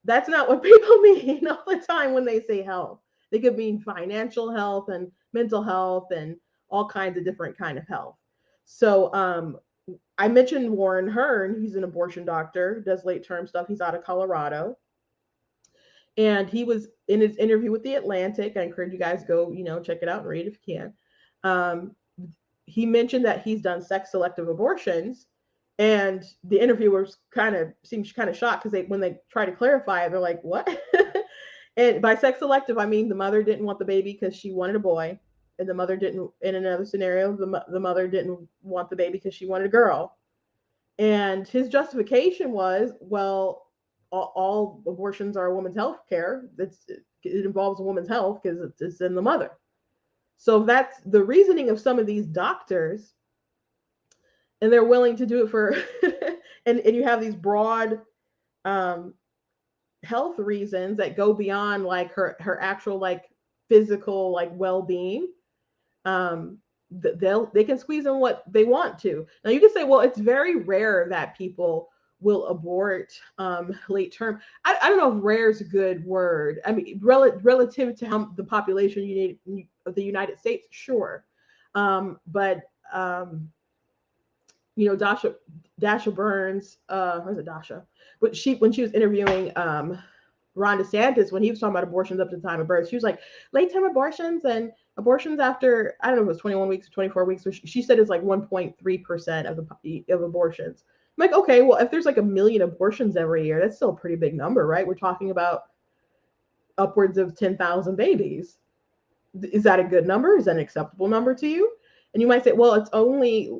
That's not what people mean all the time when they say health. They could mean financial health and mental health and all kinds of different kind of health. So I mentioned Warren Hearn. He's an abortion doctor, does late term stuff. He's out of Colorado. And he was in his interview with The Atlantic. I encourage you guys go, check it out and read if you can. He mentioned that he's done sex selective abortions. And the interviewers seemed kind of shocked, because when they try to clarify it, they're like, what? And by sex selective, I mean the mother didn't want the baby because she wanted a boy. And the mother didn't, in another scenario, the mother didn't want the baby because she wanted a girl. And his justification was, well, all abortions are a woman's health care. It involves a woman's health because it's in the mother. So that's the reasoning of some of these doctors. And they're willing to do it for, and you have these broad health reasons that go beyond like her actual like physical like well-being. they can squeeze in what they want to. Now you can say, well, it's very rare that people will abort late term. I don't know if rare is a good word. I mean, relative to how the population of the United States, sure. But Dasha Burns, where's it Dasha? But when she was interviewing Ron DeSantis, when he was talking about abortions up to the time of birth, she was like, late term abortions and abortions after, I don't know if it was 21 weeks or 24 weeks. So she said it's like 1.3% of abortions. I'm like, okay, well, if there's like 1 million abortions every year, that's still a pretty big number, right? We're talking about upwards of 10,000 babies. Is that a good number? Is that an acceptable number to you? And you might say, well, it's only,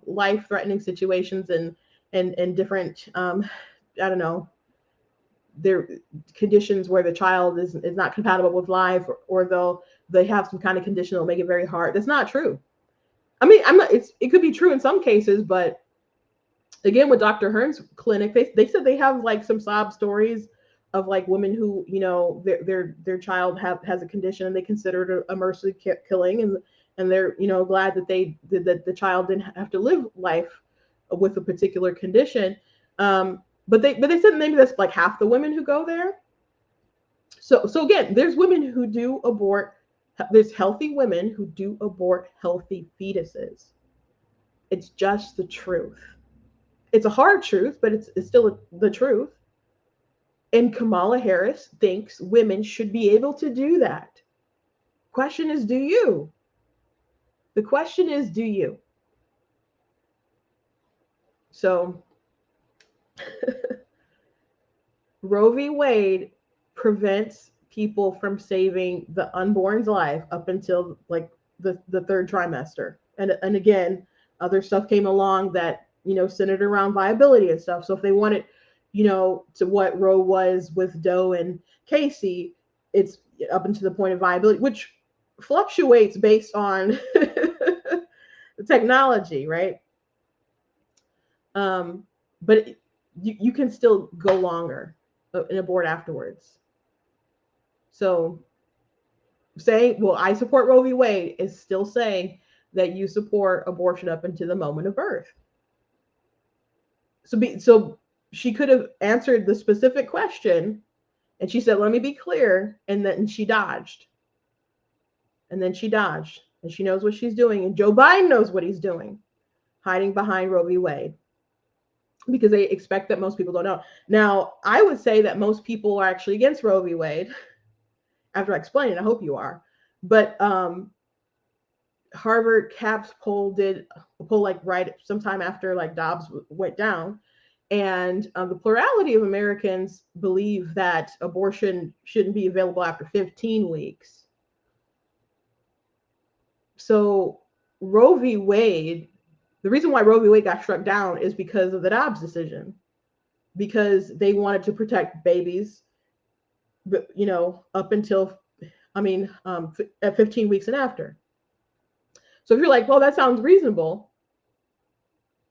life-threatening situations and different, I don't know, there conditions where the child is not compatible with life, or they have some kind of condition that'll make it very hard. That's not true. I mean, it could be true in some cases, but again, with Dr. Hearn's clinic, they said they have like some sob stories of like women who, their child has a condition and they consider it a mercy killing, and they're, glad that that the child didn't have to live life with a particular condition. But they said maybe that's like half the women who go there. So again, there's women who do abort. There's healthy women who do abort healthy fetuses. It's just the truth. It's a hard truth, but it's still the truth. And Kamala Harris thinks women should be able to do that. Question is, do you? The question is, do you? So Roe v. Wade prevents people from saving the unborn's life up until like the third trimester. And again, other stuff came along that, centered around viability and stuff. So if they wanted, to what Roe was with Doe and Casey, it's up until the point of viability, which fluctuates based on the technology, right? But you can still go longer and abort afterwards. So saying, well, I support Roe v. Wade is still saying that you support abortion up until the moment of birth. So she could have answered the specific question, and she said, let me be clear, and then she dodged. And then she dodged, and she knows what she's doing, and Joe Biden knows what he's doing, hiding behind Roe v. Wade, because they expect that most people don't know. Now, I would say that most people are actually against Roe v. Wade. After I explain it, I hope you are. But Harvard Capps poll did a poll like right sometime after like Dobbs went down, and the plurality of Americans believe that abortion shouldn't be available after 15 weeks. So Roe v. Wade, the reason why Roe v. Wade got struck down is because of the Dobbs decision, because they wanted to protect babies, up until, at 15 weeks and after. So if you're like, well, that sounds reasonable,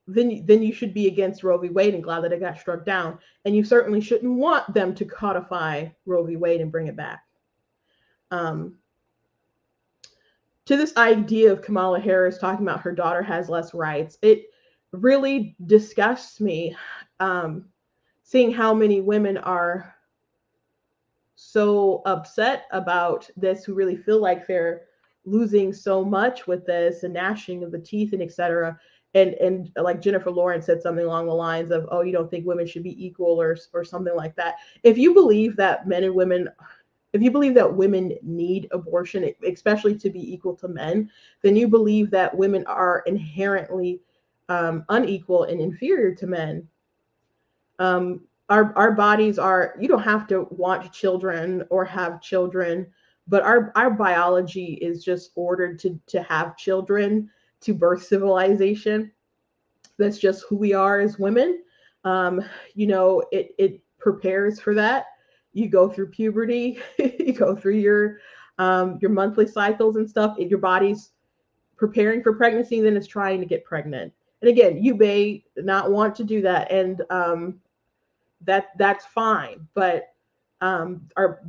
then you should be against Roe v. Wade and glad that it got struck down. And you certainly shouldn't want them to codify Roe v. Wade and bring it back. To this idea of Kamala Harris talking about her daughter has less rights, it really disgusts me, seeing how many women are so upset about this, who really feel like they're losing so much with this and gnashing of the teeth and etc. And like Jennifer Lawrence said something along the lines of, oh, you don't think women should be equal or something like that. If you believe that women need abortion, especially to be equal to men, then you believe that women are inherently unequal and inferior to men. Our bodies are, you don't have to want children or have children, but our biology is just ordered to have children, to birth civilization. That's just who we are as women. It prepares for that. You go through puberty, you go through your monthly cycles and stuff. Your body's preparing for pregnancy, and then it's trying to get pregnant. And again, you may not want to do that, and that's fine. But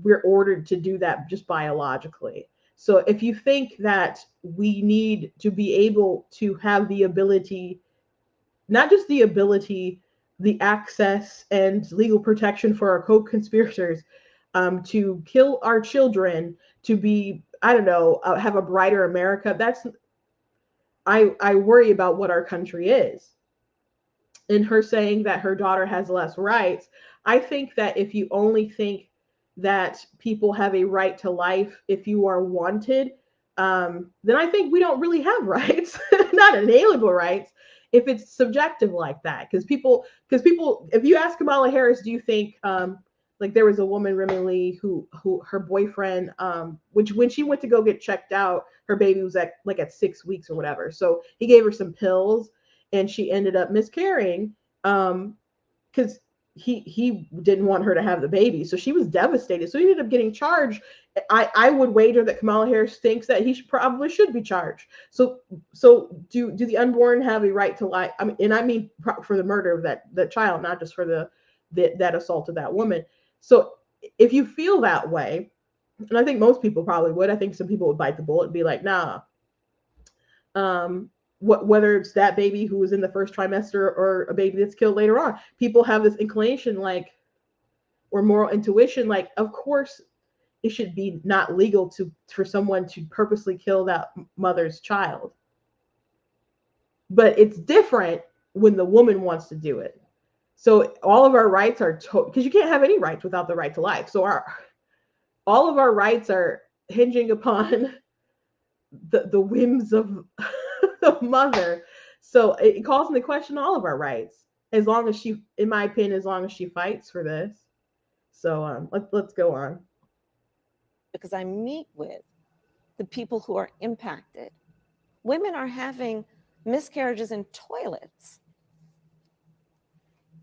we're ordered to do that just biologically. So if you think that we need to be able to have the ability, not just the ability, the access and legal protection for our co-conspirators, to kill our children, to be, I don't know, have a brighter America. I worry about what our country is. And her saying that her daughter has less rights, I think that if you only think that people have a right to life if you are wanted, then I think we don't really have rights, not inalienable rights, if it's subjective like that. Because people, if you ask Kamala Harris, do you think, like there was a woman, Remy Lee, who her boyfriend, which when she went to go get checked out, her baby was at 6 weeks or whatever. So he gave her some pills, and she ended up miscarrying, because he didn't want her to have the baby. So she was devastated. So he ended up getting charged. I would wager that Kamala Harris thinks that he probably should be charged. So do the unborn have a right to life? I mean, and I mean for the murder of that child, not just for that assault of that woman. So if you feel that way, and I think most people probably would, I think some people would bite the bullet and be like, nah. Whether it's that baby who was in the first trimester or a baby that's killed later on, people have this inclination, like, or moral intuition, like, of course it should be not legal for someone to purposely kill that mother's child. But it's different when the woman wants to do it. So all of our rights are because you can't have any rights without the right to life. So all of our rights are hinging upon the whims of the mother. So it calls into question all of our rights, as long as she, in my opinion, as long as she fights for this. So let's go on. Because I meet with the people who are impacted. Women are having miscarriages in toilets.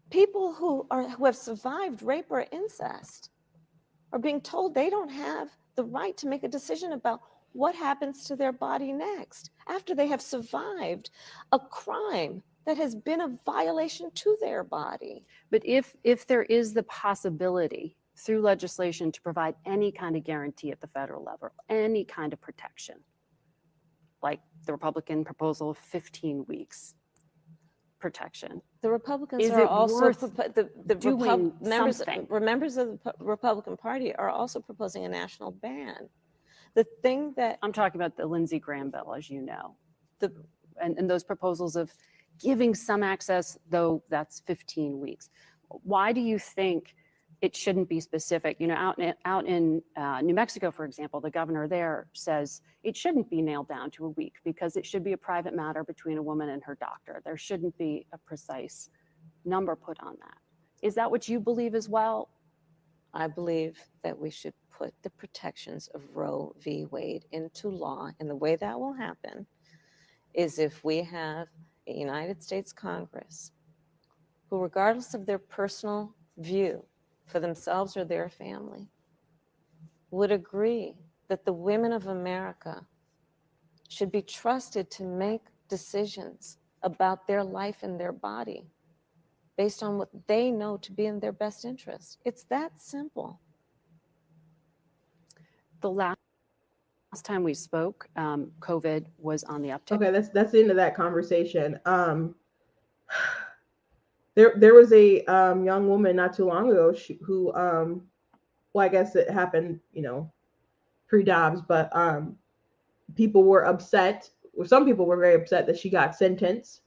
People who have survived rape or incest are being told they don't have the right to make a decision about what happens to their body next after they have survived a crime that has been a violation to their body. But if there is the possibility through legislation to provide any kind of guarantee at the federal level, any kind of protection, like the Republican proposal of 15 weeks protection. The Republicans Is are it also worth doing members something? of the Republican Party are also proposing a national ban. The thing that I'm talking about the Lindsey Graham bill, as you know, and those proposals of giving some access, though that's 15 weeks. Why do you think it shouldn't be specific? You know, out in New Mexico, for example, the governor there says it shouldn't be nailed down to a week because it should be a private matter between a woman and her doctor. There shouldn't be a precise number put on that. Is that what you believe as well? I believe that we should put the protections of Roe v. Wade into law. And the way that will happen is if we have a United States Congress who, regardless of their personal view for themselves or their family, would agree that the women of America should be trusted to make decisions about their life and their body based on what they know to be in their best interest. It's that simple. The last time we spoke, COVID was on the uptick. Okay, that's the end of that conversation. There was a young woman not too long ago who well, I guess it happened, pre-Dobbs, but people were upset, or some people were very upset that she got sentenced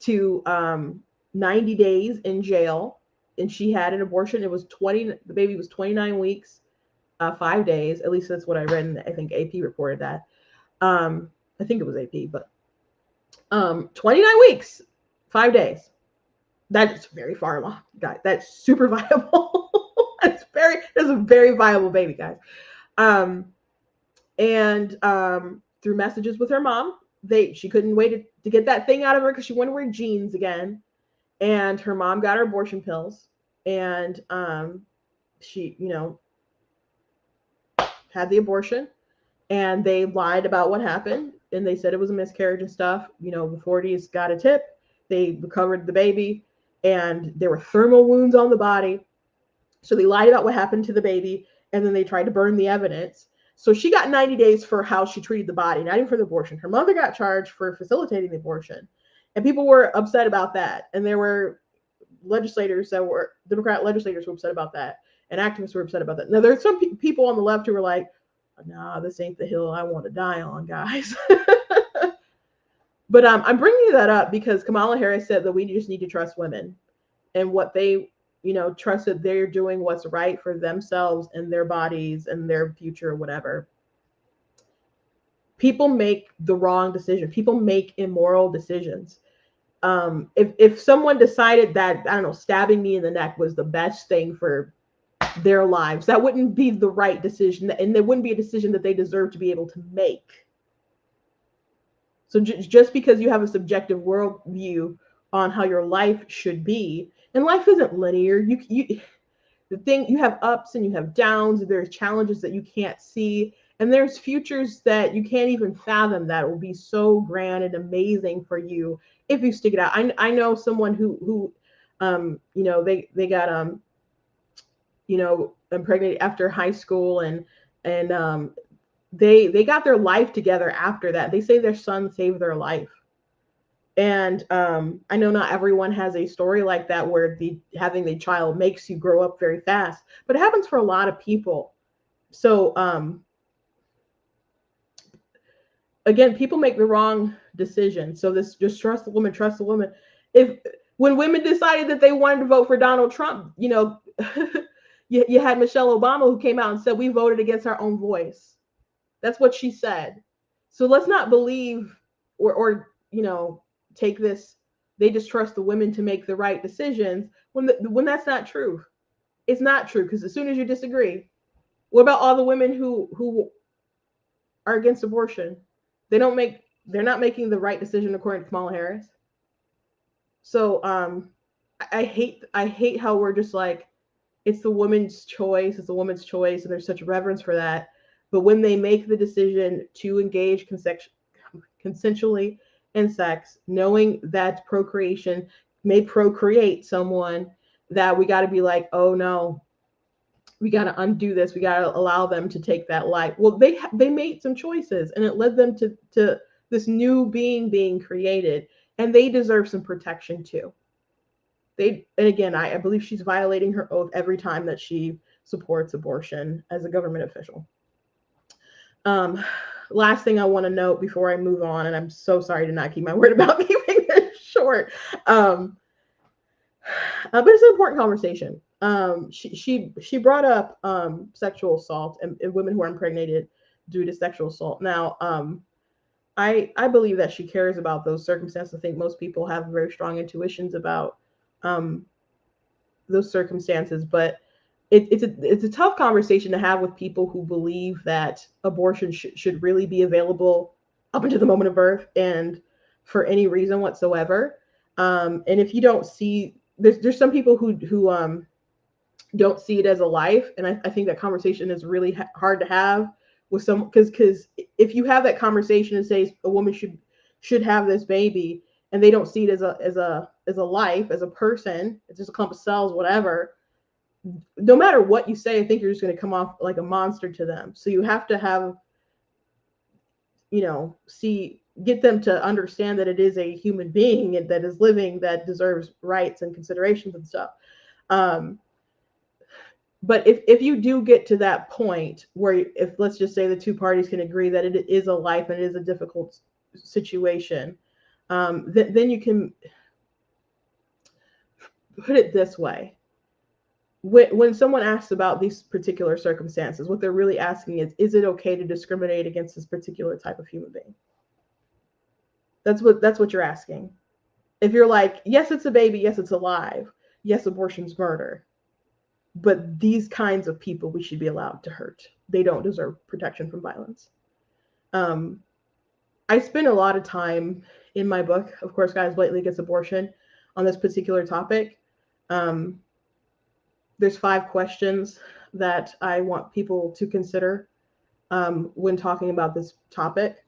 to 90 days in jail, and she had an abortion. The baby was 29 weeks, 5 days. At least that's what I read, and I think AP reported that. I think it was AP, but 29 weeks, 5 days. That's very far along, guys. That's super viable. That's a very viable baby, guys. And through messages with her mom, she couldn't wait to get that thing out of her because she wanted to wear jeans again. And her mom got her abortion pills, and she, had the abortion, and they lied about what happened, and they said it was a miscarriage and stuff. The 40s got a tip. They recovered the baby, and there were thermal wounds on the body. So they lied about what happened to the baby, and then they tried to burn the evidence. So she got 90 days for how she treated the body, not even for the abortion. Her mother got charged for facilitating the abortion. And people were upset about that. And there were Democrat legislators were upset about that. And activists were upset about that. Now, there's some people on the left who were like, nah, this ain't the hill I want to die on, guys. But I'm bringing that up because Kamala Harris said that we just need to trust women and what they, trust that they're doing what's right for themselves and their bodies and their future or whatever. People make the wrong decision. People make immoral decisions. If someone decided that, I don't know, stabbing me in the neck was the best thing for their lives, that wouldn't be the right decision, and it wouldn't be a decision that they deserve to be able to make. So just because you have a subjective worldview on how your life should be, and life isn't linear. You have ups and you have downs. There's challenges that you can't see, and there's futures that you can't even fathom that will be so grand and amazing for you if you stick it out. I know someone who they got impregnated after high school, and they got their life together after that. They say their son saved their life. And I know not everyone has a story like that where having the child makes you grow up very fast, but it happens for a lot of people. So again, people make the wrong decision. So this just trust the woman, trust the woman. When women decided that they wanted to vote for Donald Trump, you had Michelle Obama who came out and said, we voted against our own voice. That's what she said. So let's not believe or take this, they just trust the women to make the right decisions when that's not true. It's not true, because as soon as you disagree, what about all the women who are against abortion? They're not making the right decision according to Kamala Harris. So I hate how we're just like, it's the woman's choice, and there's such reverence for that. But when they make the decision to engage consensually in sex, knowing that procreation may procreate someone, that we got to be like, oh no, we got to undo this. We got to allow them to take that life. Well, they made some choices, and it led them to this new being created, and they deserve some protection too. And again, I believe she's violating her oath every time that she supports abortion as a government official. Last thing I want to note before I move on, and I'm so sorry to not keep my word about keeping this short, but it's an important conversation. She brought up sexual assault and women who are impregnated due to sexual assault. Now, I believe that she cares about those circumstances. I think most people have very strong intuitions about those circumstances, but it's a tough conversation to have with people who believe that abortion should really be available up until the moment of birth and for any reason whatsoever. And if you don't see, there's some people who don't see it as a life, and I think that conversation is really hard to have with some, because if you have that conversation and say a woman should have this baby, and they don't see it as a life, as a person, it's just a clump of cells, whatever. No matter what you say, I think you're just going to come off like a monster to them. So you have to have, get them to understand that it is a human being and that is living, that deserves rights and considerations and stuff. But if you do get to that point where, if let's just say the two parties can agree that it is a life and it is a difficult situation, then you can put it this way. When someone asks about these particular circumstances, what they're really asking is it okay to discriminate against this particular type of human being? That's what you're asking. If you're like, yes, it's a baby, yes, it's alive, yes, abortion's murder, but these kinds of people we should be allowed to hurt. They don't deserve protection from violence. I spend a lot of time in my book, of course, Guys Blatantly Against Abortion, on this particular topic. There's 5 questions that I want people to consider when talking about this topic.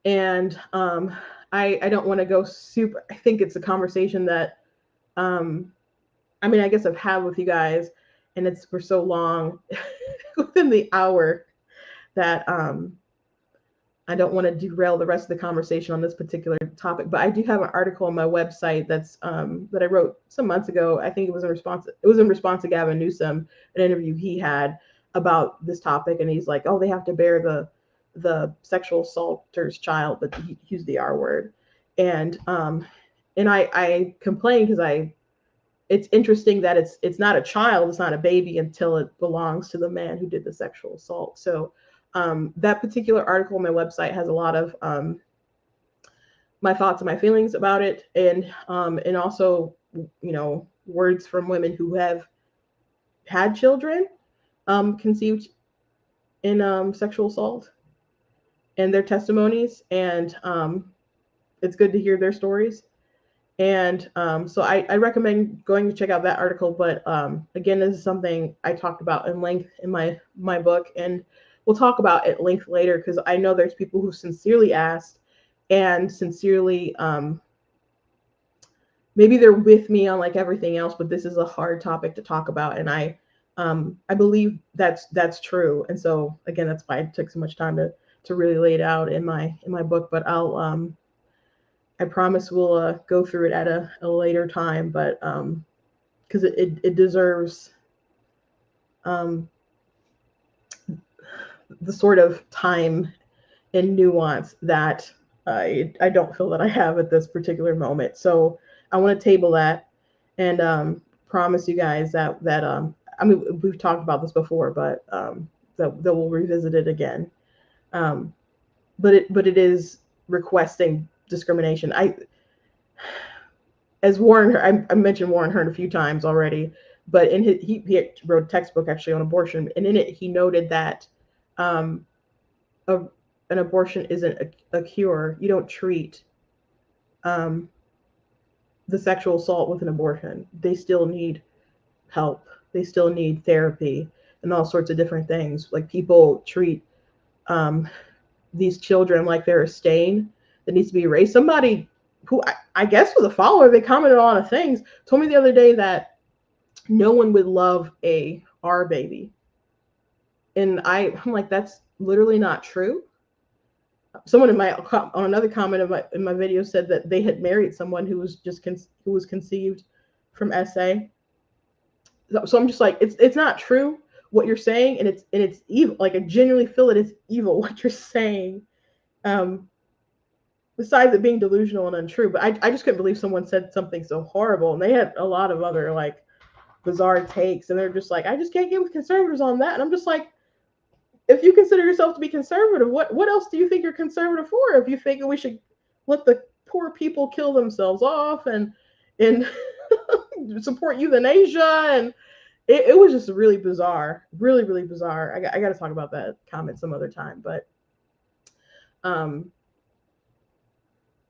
And I don't want to go super, I think it's a conversation that, I guess I've had with you guys, and we're so long within the hour that I don't want to derail the rest of the conversation on this particular topic, but I do have an article on my website that's that I wrote some months ago. I think it was in response to Gavin Newsom, an interview he had about this topic, and he's like, "Oh, they have to bear the sexual assaulter's child," but he used the R word, and I complain because it's interesting that it's not a child, it's not a baby until it belongs to the man who did the sexual assault. So that particular article on my website has a lot of my thoughts and my feelings about it, and also, you know, words from women who have had children conceived in sexual assault and their testimonies, and it's good to hear their stories. And so I recommend going to check out that article. But again, this is something I talked about in length in my book, and we'll talk about at length later, because I know there's people who sincerely asked and sincerely maybe they're with me on like everything else, but this is a hard topic to talk about, and I believe that's true. And so again, that's why it took so much time to really lay it out in my book. But I promise we'll go through it at a later time, but because it deserves the sort of time and nuance that I don't feel that I have at this particular moment. So I want to table that, and promise you guys that I mean, we've talked about this before, but that we'll revisit it again. But it is requesting discrimination. As Warren, I mentioned Warren Hearn a few times already, but in he wrote a textbook actually on abortion, and in it he noted that an abortion isn't a cure. You don't treat the sexual assault with an abortion. They still need help. They still need therapy and all sorts of different things. Like, people treat these children like they're a stain that needs to be erased. Somebody who I guess was a follower, they commented on things, told me the other day that no one would love a R baby. And I'm like, that's literally not true. Someone on another comment in my video said that they had married someone who was who was conceived from SA. So I'm just like, it's not true what you're saying, and it's evil. Like, I genuinely feel that it's evil what you're saying. Besides it being delusional and untrue, but I just couldn't believe someone said something so horrible. And they had a lot of other like bizarre takes, and they're just like, I just can't get with conservatives on that. And I'm just like, if you consider yourself to be conservative, what else do you think you're conservative for? If you think we should let the poor people kill themselves off and support euthanasia, and it was just really bizarre, really, really bizarre. I got to talk about that comment some other time, but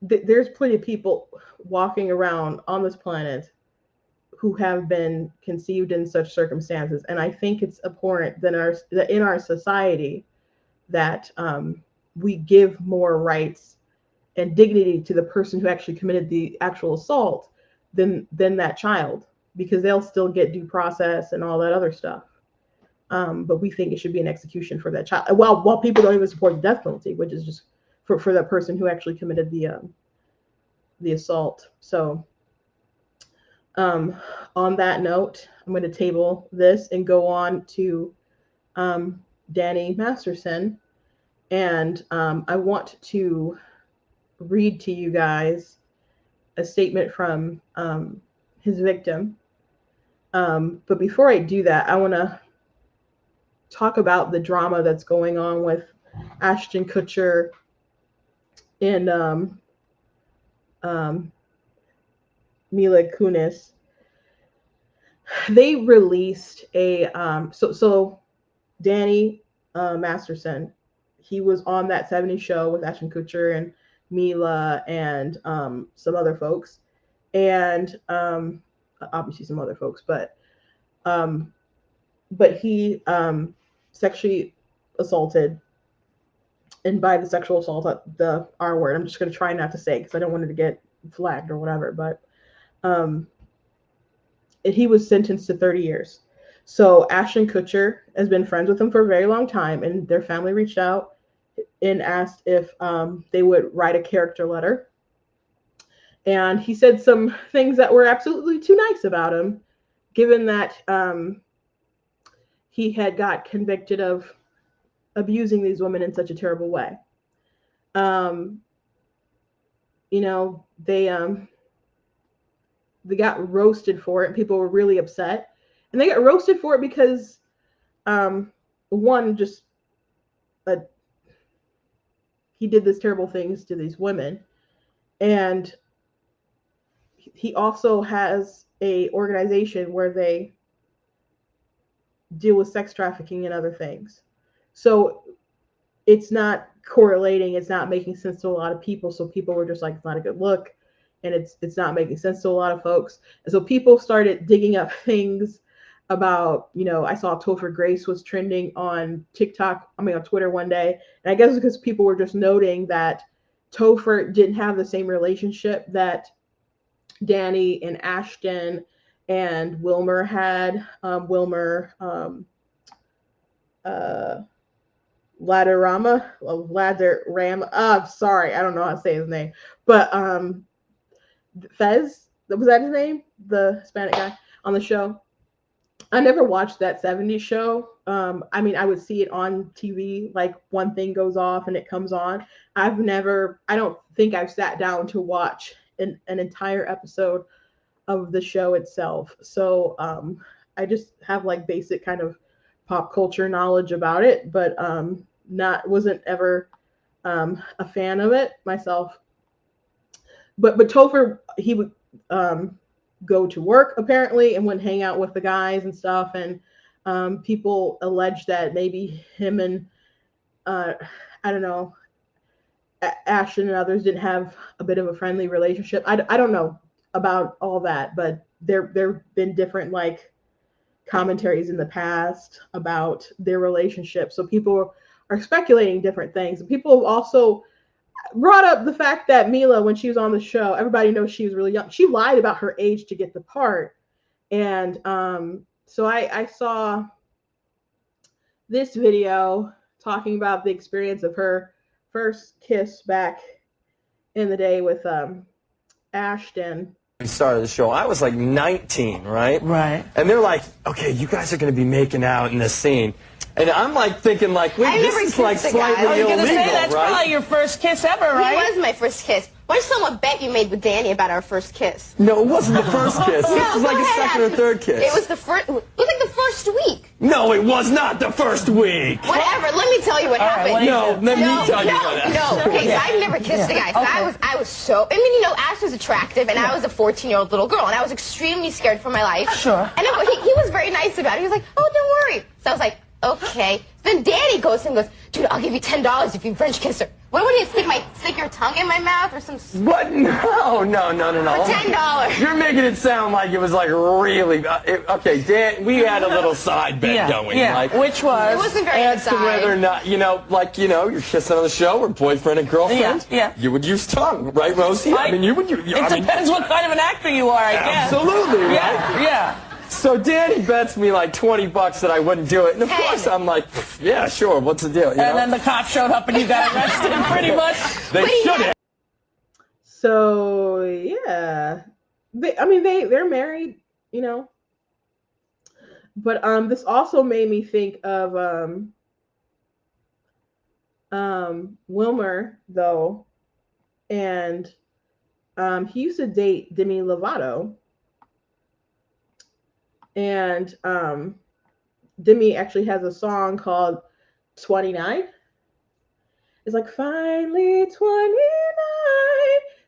there's plenty of people walking around on this planet who have been conceived in such circumstances, and I think it's abhorrent that in our society that we give more rights and dignity to the person who actually committed the actual assault than that child, because they'll still get due process and all that other stuff. But we think it should be an execution for that child. While people don't even support the death penalty, which is just for that person who actually committed the assault. So on that note, I'm going to table this and go on to Danny Masterson. And I want to read to you guys a statement from his victim. But before I do that, I want to talk about the drama that's going on with Ashton Kutcher and Mila Kunis. They released a so Danny Masterson, he was on that 70s show with Ashton Kutcher and Mila and some other folks, and obviously some other folks, but he sexually assaulted, and by the sexual assault, the R word, I'm just going to try not to say because I don't want it to get flagged or whatever, but he was sentenced to 30 years. So Ashton Kutcher has been friends with him for a very long time, and their family reached out and asked if they would write a character letter. And he said some things that were absolutely too nice about him, given that he had got convicted of abusing these women in such a terrible way. You know, they got roasted for it. People were really upset, and they got roasted for it because one, just he did these terrible things to these women, and he also has a organization where they deal with sex trafficking and other things. So it's not correlating, it's not making sense to a lot of people. So people were just like, it's not a good look, and it's not making sense to a lot of folks. And so people started digging up things about, you know, I saw Topher Grace was trending on on Twitter one day. And I guess because people were just noting that Topher didn't have the same relationship that Danny and Ashton and Wilmer had. Vladarama. I'm sorry, I don't know how to say his name, but Fez, was that his name? The Hispanic guy on the show. I never watched that 70s show. I mean, I would see it on TV, like one thing goes off and it comes on. I don't think I've sat down to watch an entire episode of the show itself. So I just have like basic kind of pop culture knowledge about it, but wasn't ever a fan of it myself. But Topher, he would go to work apparently and wouldn't hang out with the guys and stuff. And people allege that maybe him and I don't know, Ashton and others didn't have a bit of a friendly relationship. I don't know about all that, but there've been different like commentaries in the past about their relationship. So people are speculating different things. People have also brought up the fact that Mila, when she was on the show, everybody knows she was really young. She lied about her age to get the part. And so I saw this video talking about the experience of her first kiss back in the day with Ashton. We started the show. I was like 19, right? Right. And they're like, okay, you guys are going to be making out in this scene. And I'm like thinking like, wait, this is like slightly I was illegal, gonna say, that's right? probably your first kiss ever, right? It was my first kiss. What's someone bet you made with Danny about our first kiss? No, it wasn't the first kiss. No, This was like go a ahead, second or Ashley. third kiss. It was like the first week. No, it was not the first week. Whatever. Let me tell you what happened. what do you No, do? let me tell you what happened. No. Okay, so I've never kissed a guy. So I was so. I mean, you know, Ash was attractive, and I was a 14-year-old little girl, and I was extremely scared for my life. Sure. And he was very nice about it. He was like, "Oh, don't worry." So I was like, "Okay." Then Danny goes and goes, "Dude, I'll give you $10 if you French kiss her." What would you stick your tongue in my mouth or some? What? No. For $10. You're making it sound like it was like really. Okay, Dan, we had a little side bet going. Yeah. Like, Which was? It wasn't very as to whether or not, you're kissing on the show or boyfriend and girlfriend. Yeah. You would use tongue, right, Rosie? I mean, you would. It depends what kind of an actor you are, I guess. Absolutely, right? Yeah. So Danny bets me like $20 that I wouldn't do it, and of course I'm like, yeah, sure. What's the deal? You know? And then the cops showed up and you got arrested, pretty much. They should have. So yeah, they're married, you know. But this also made me think of Wilmer though, and he used to date Demi Lovato, and Demi actually has a song called 29. It's like, finally 29,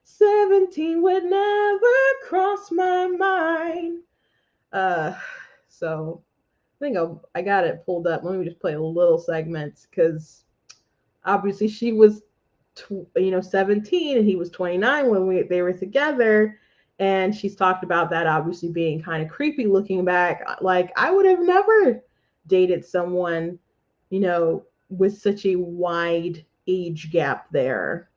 17 would never cross my mind. So I think I got it pulled up. Let me just play a little segment, because obviously she was 17 and he was 29 when they were together, and she's talked about that obviously being kind of creepy looking back. Like, I would have never dated someone, with such a wide age gap there.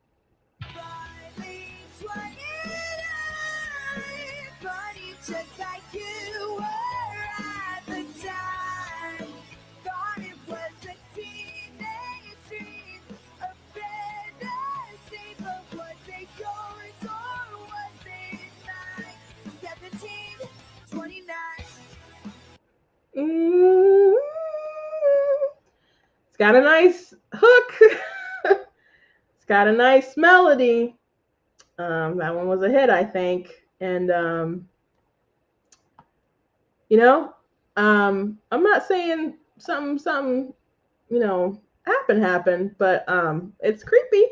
It's got a nice hook. It's got a nice melody. That one was a hit, I think. And you know, I'm not saying something, you know, happened, but it's creepy.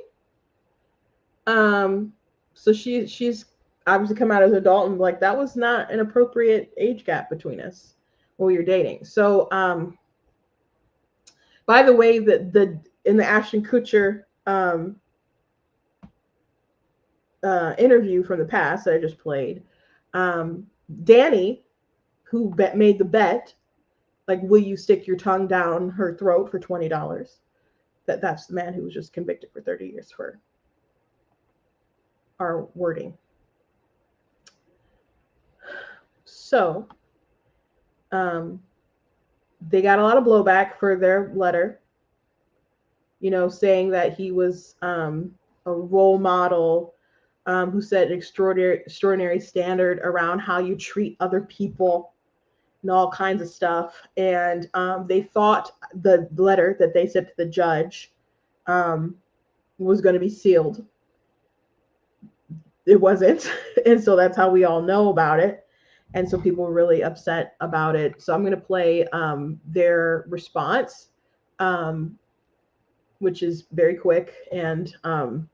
So she's obviously come out as an adult and like that was not an appropriate age gap between us while we were dating. So by the way, in the Ashton Kutcher interview from the past that I just played, Danny, who made the bet, like, will you stick your tongue down her throat for $20? That's the man who was just convicted for 30 years for our wording. So, they got a lot of blowback for their letter, you know, saying that he was a role model who set an extraordinary standard around how you treat other people and all kinds of stuff. And they thought the letter that they sent to the judge was going to be sealed. It wasn't. And so that's how we all know about it. And so people were really upset about it. So I'm going to play their response, which is very quick and to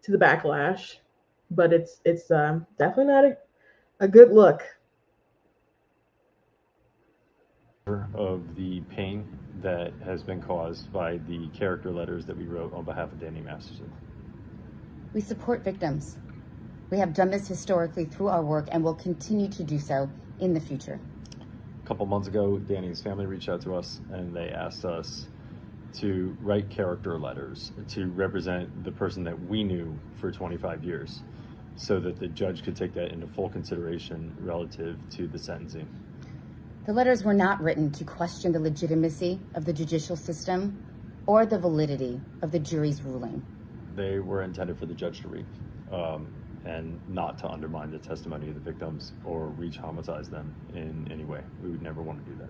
the backlash. But it's definitely not a good look. Of the pain that has been caused by the character letters that we wrote on behalf of Danny Masterson. We support victims. We have done this historically through our work and will continue to do so in the future. A couple months ago, Danny's family reached out to us and they asked us to write character letters to represent the person that we knew for 25 years so that the judge could take that into full consideration relative to the sentencing. The letters were not written to question the legitimacy of the judicial system or the validity of the jury's ruling. They were intended for the judge to read and not to undermine the testimony of the victims or re-traumatize them in any way. We would never want to do that.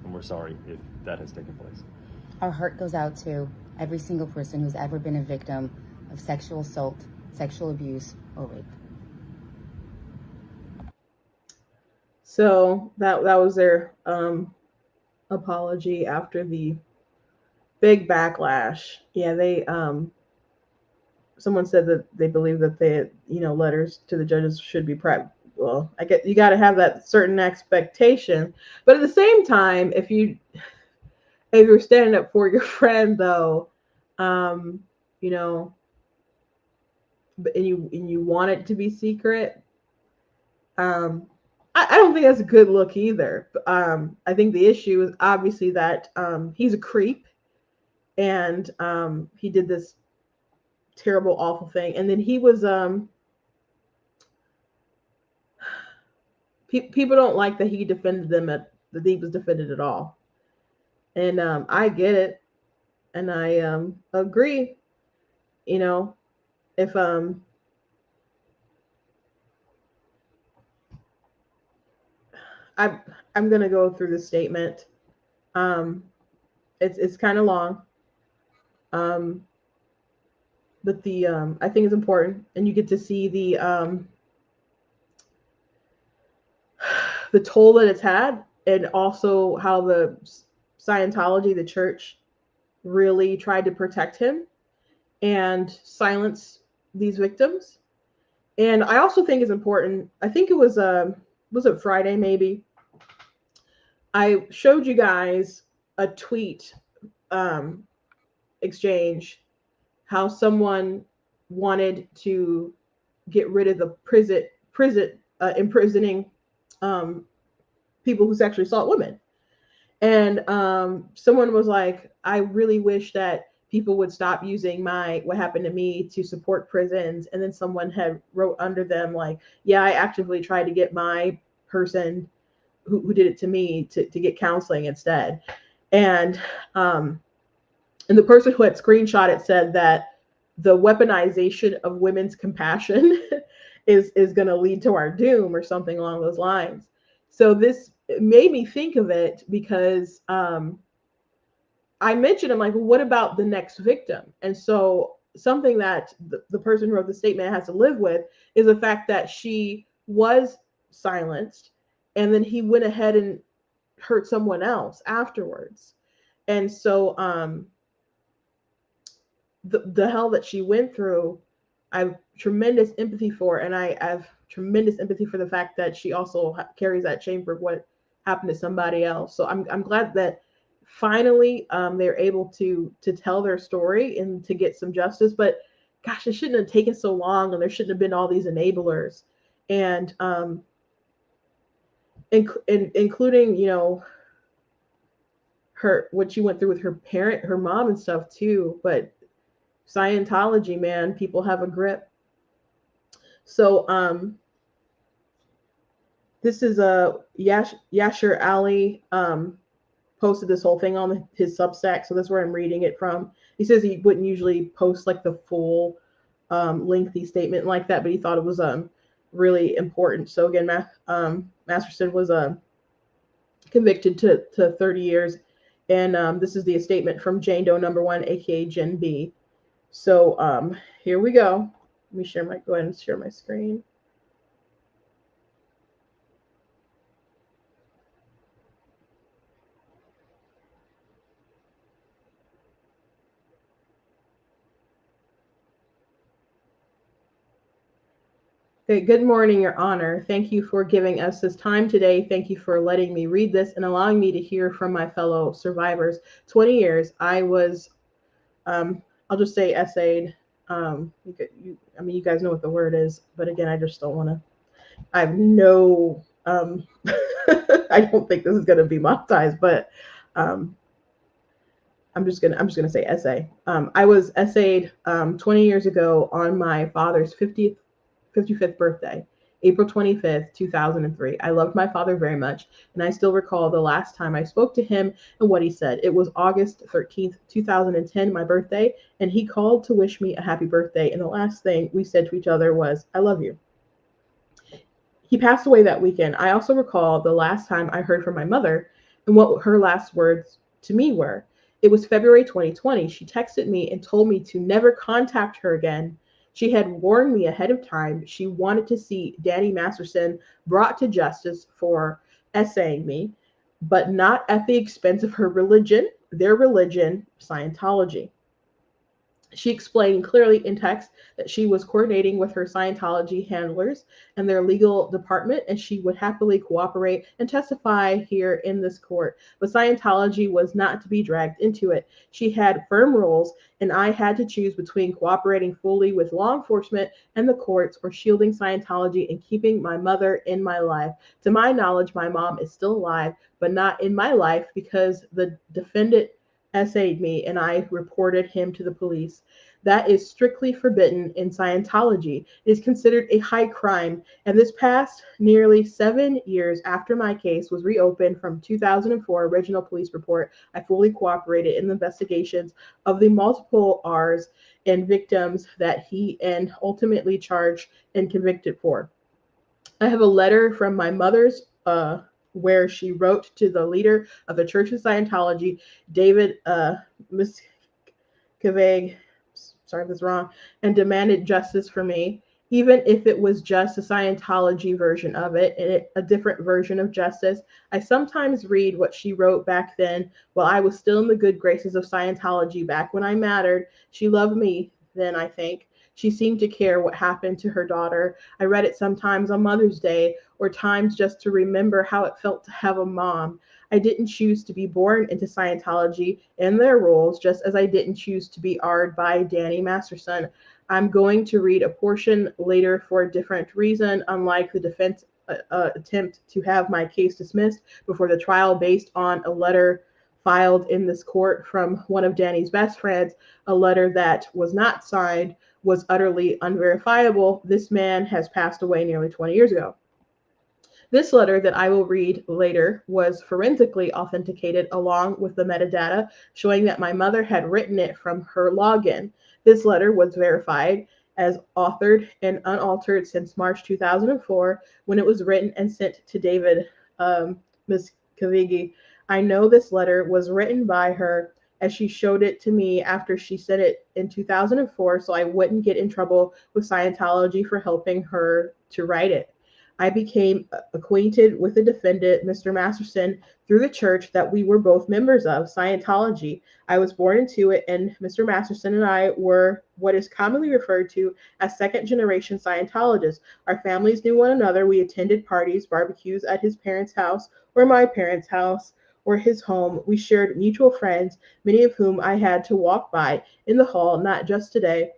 And we're sorry if that has taken place. Our heart goes out to every single person who's ever been a victim of sexual assault, sexual abuse, or rape. So that was their apology after the big backlash. Yeah, they someone said that they believe that they, you know, letters to the judges should be well, I get you got to have that certain expectation, but at the same time, if you're standing up for your friend though, you know, and you want it to be secret, I don't think that's a good look either. I think the issue is obviously that he's a creep and he did this terrible, awful thing. And then he was, people don't like that he defended them that he was defended at all. And I get it. And I agree, you know, if, I'm going to go through the statement. It's kind of long. But I think it's important, and you get to see the toll that it's had, and also how the Scientology, the church, really tried to protect him and silence these victims. And I also think it's important. I think it was it Friday maybe? I showed you guys a tweet exchange, how someone wanted to get rid of the imprisoning people who sexually assault women. And someone was like, I really wish that people would stop using what happened to me to support prisons. And then someone had wrote under them like, yeah, I actively tried to get my person who did it to me to get counseling instead. And the person who had screenshot it said that the weaponization of women's compassion is going to lead to our doom or something along those lines. So this made me think of it because I mentioned, I'm like, well, what about the next victim? And so something that the person who wrote the statement has to live with is the fact that she was silenced, and then he went ahead and hurt someone else afterwards. And so the hell that she went through, I have tremendous empathy for, and I have tremendous empathy for the fact that she also carries that shame for what happened to somebody else. So I'm glad that finally they're able to tell their story and to get some justice. But gosh, it shouldn't have taken so long, and there shouldn't have been all these enablers, and including, you know, her, what she went through with her mom and stuff too. But Scientology, man, people have a grip. So this is Yashir Ali posted this whole thing on his Substack, so that's where I'm reading it from. He says he wouldn't usually post like the full lengthy statement like that, but he thought it was really important. So again, Masterson was convicted to 30 years, and this is the statement from Jane Doe number 1, aka Jen B. So here we go. Let me go ahead and share my screen. Okay, good morning, Your Honor. Thank you for giving us this time today. Thank you for letting me read this and allowing me to hear from my fellow survivors. 20 years, I was, I'll just say essayed. I mean, you guys know what the word is, but again, I just don't want to, I have no, I don't think this is going to be monetized, but I'm just gonna say essay. I was essayed 20 years ago on my father's 55th birthday, April 25th, 2003. I loved my father very much, and I still recall the last time I spoke to him and what he said. It was August 13th, 2010, my birthday, and he called to wish me a happy birthday, and the last thing we said to each other was, "I love you." He passed away that weekend. I also recall the last time I heard from my mother and what her last words to me were. It was February 2020. She texted me and told me to never contact her again. She had warned me ahead of time. She wanted to see Danny Masterson brought to justice for essaying me, but not at the expense of her religion, their religion, Scientology. She explained clearly in text that she was coordinating with her Scientology handlers and their legal department, and she would happily cooperate and testify here in this court. But Scientology was not to be dragged into it. She had firm rules, and I had to choose between cooperating fully with law enforcement and the courts or shielding Scientology and keeping my mother in my life. To my knowledge, my mom is still alive, but not in my life because the defendant essayed me and I reported him to the police. That is strictly forbidden in Scientology. It is considered a high crime. And this past nearly 7 years after my case was reopened from 2004 original police report, I fully cooperated in the investigations of the multiple R's and victims that he and ultimately charged and convicted for. I have a letter from my mother's where she wrote to the leader of the Church of Scientology, David Miscavige, sorry if that's wrong, and demanded justice for me, even if it was just a Scientology version of it, and a different version of justice. I sometimes read what she wrote back then while I was still in the good graces of Scientology back when I mattered. She loved me then, I think. She seemed to care what happened to her daughter. I read it sometimes on Mother's Day or times just to remember how it felt to have a mom. I didn't choose to be born into Scientology and their rules, just as I didn't choose to be R'd by Danny Masterson. I'm going to read a portion later for a different reason, unlike the defense attempt to have my case dismissed before the trial based on a letter filed in this court from one of Danny's best friends, a letter that was not signed, was utterly unverifiable. This man has passed away nearly 20 years ago. This letter that I will read later was forensically authenticated along with the metadata showing that my mother had written it from her login. This letter was verified as authored and unaltered since March 2004 when it was written and sent to David Miscavige. I know this letter was written by her as she showed it to me after she said it in 2004 so I wouldn't get in trouble with Scientology for helping her to write it. I became acquainted with the defendant, Mr. Masterson, through the church that we were both members of, Scientology. I was born into it, and Mr. Masterson and I were what is commonly referred to as second generation Scientologists. Our families knew one another. We attended parties, barbecues at his parents' house or my parents' house or his home. We shared mutual friends, many of whom I had to walk by in the hall, not just today,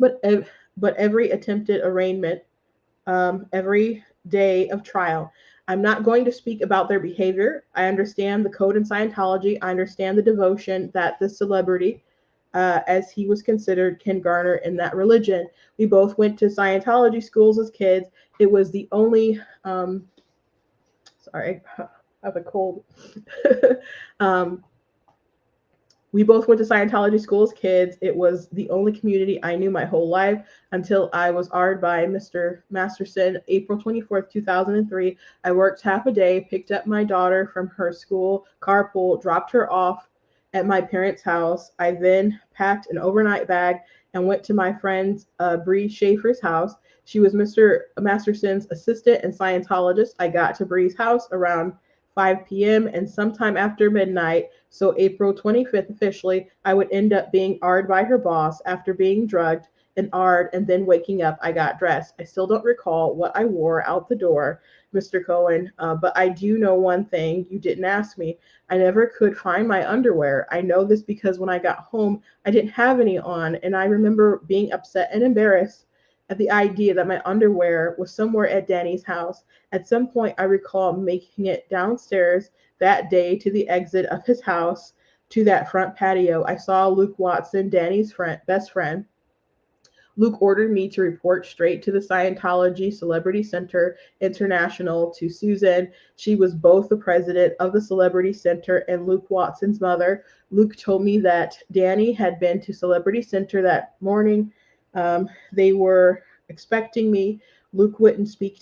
but every attempted arraignment, every day of trial. I'm not going to speak about their behavior. I understand the code in Scientology. I understand the devotion that the celebrity, as he was considered, can garner in that religion. We both went to Scientology schools as kids. It was the only, sorry, I have a cold. um, we both went to Scientology school as kids. It was the only community I knew my whole life until I was R'd by Mr. Masterson, April 24th, 2003. I worked half a day, picked up my daughter from her school carpool, dropped her off at my parents' house. I then packed an overnight bag and went to my friend Bree Schaefer's house. She was Mr. Masterson's assistant and Scientologist. I got to Bree's house around 5 p.m. and sometime after midnight, so April 25th officially, I would end up being R'd by her boss after being drugged and R'd, and then waking up, I got dressed. I still don't recall what I wore out the door, Mr. Cohen, but I do know one thing you didn't ask me. I never could find my underwear. I know this because when I got home, I didn't have any on, and I remember being upset and embarrassed at the idea that my underwear was somewhere at Danny's house. At some point, I recall making it downstairs that day to the exit of his house to that front patio. I saw Luke Watson, Danny's best friend. Luke ordered me to report straight to the Scientology Celebrity Center International to Susan. She was both the president of the Celebrity Center and Luke Watson's mother. Luke told me that Danny had been to Celebrity Center that morning. They were expecting me. Luke wouldn't speak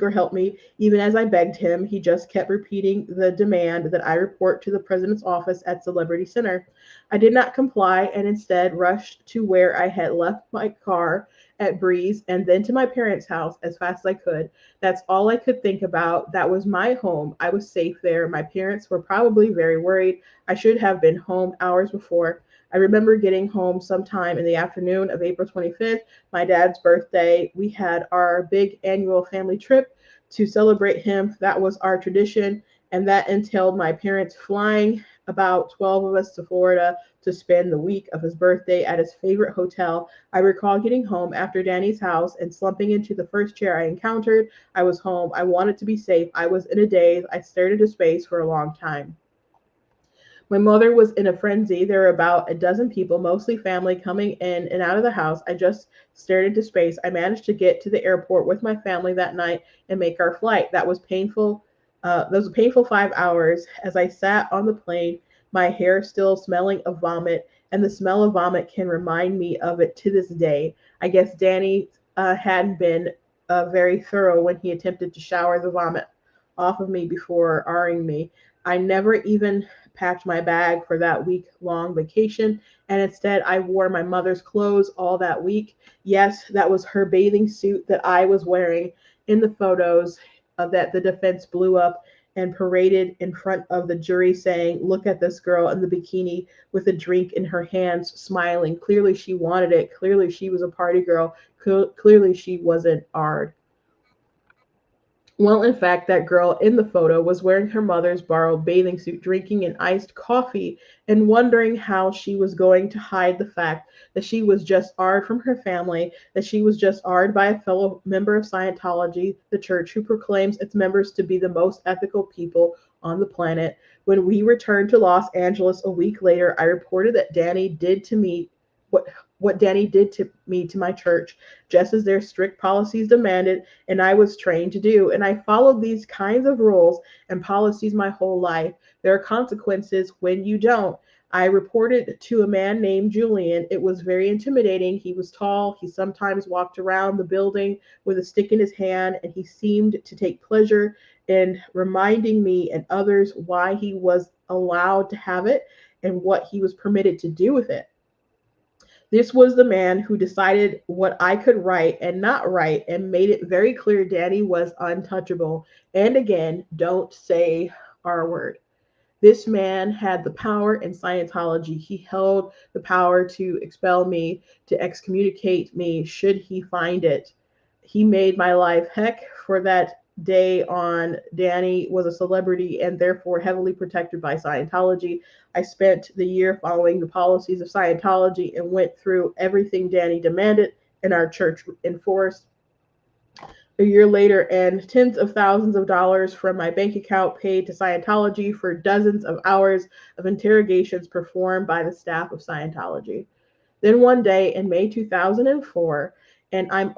or help me, even as I begged him. He just kept repeating the demand that I report to the president's office at Celebrity Center. I did not comply and instead rushed to where I had left my car at Breeze and then to my parents' house as fast as I could. That's all I could think about. That was my home. I was safe there. My parents were probably very worried. I should have been home hours before. I remember getting home sometime in the afternoon of April 25th, my dad's birthday. We had our big annual family trip to celebrate him. That was our tradition, and that entailed my parents flying about 12 of us to Florida to spend the week of his birthday at his favorite hotel. I recall getting home after Danny's house and slumping into the first chair I encountered. I was home. I wanted to be safe. I was in a daze. I stared into space for a long time. My mother was in a frenzy. There were about a dozen people, mostly family, coming in and out of the house. I just stared into space. I managed to get to the airport with my family that night and make our flight. That was painful. That was a painful 5 hours. As I sat on the plane, my hair still smelling of vomit, and the smell of vomit can remind me of it to this day. I guess Danny hadn't been very thorough when he attempted to shower the vomit off of me before Ring me. I never even packed my bag for that week-long vacation, and instead I wore my mother's clothes all that week. Yes, that was her bathing suit that I was wearing in the photos that the defense blew up and paraded in front of the jury saying, "Look at this girl in the bikini with a drink in her hands, smiling. Clearly she wanted it. Clearly she was a party girl. Clearly she wasn't R'd." Well, in fact, that girl in the photo was wearing her mother's borrowed bathing suit, drinking an iced coffee, and wondering how she was going to hide the fact that she was just R'd from her family, that she was just R'd by a fellow member of Scientology, the church who proclaims its members to be the most ethical people on the planet. When we returned to Los Angeles a week later, I reported that Danny did to me what Danny did to me to my church, just as their strict policies demanded, and I was trained to do. And I followed these kinds of rules and policies my whole life. There are consequences when you don't. I reported to a man named Julian. It was very intimidating. He was tall. He sometimes walked around the building with a stick in his hand, and he seemed to take pleasure and reminding me and others why he was allowed to have it and what he was permitted to do with it. This was the man who decided what I could write and not write and made it very clear Danny was untouchable. And again, don't say our word. This man had the power in Scientology. He held the power to expel me, to excommunicate me, should he find it. He made my life heck. For that day on, Danny was a celebrity and therefore heavily protected by Scientology. I spent the year following the policies of Scientology and went through everything Danny demanded and our church enforced. A year later, and tens of thousands of dollars from my bank account paid to Scientology for dozens of hours of interrogations performed by the staff of Scientology. Then one day in May 2004, and I'm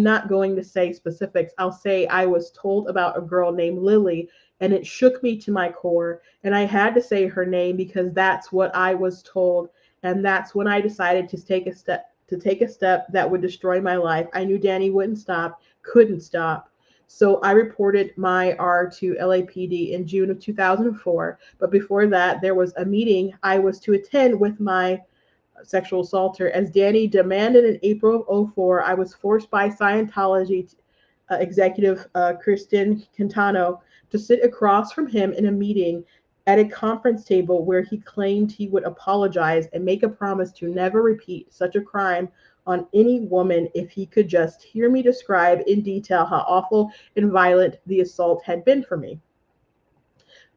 not going to say specifics, I'll say I was told about a girl named Lily, and it shook me to my core, and I had to say her name because that's what I was told, and that's when I decided to take a step that would destroy my life. I knew Danny wouldn't stop, couldn't stop. So I reported my R to LAPD in June of 2004. But before that, there was a meeting I was to attend with my sexual assaulter. As Danny demanded in April of 2004, I was forced by Scientology executive Kristen Quintano to sit across from him in a meeting at a conference table where he claimed he would apologize and make a promise to never repeat such a crime on any woman if he could just hear me describe in detail how awful and violent the assault had been for me.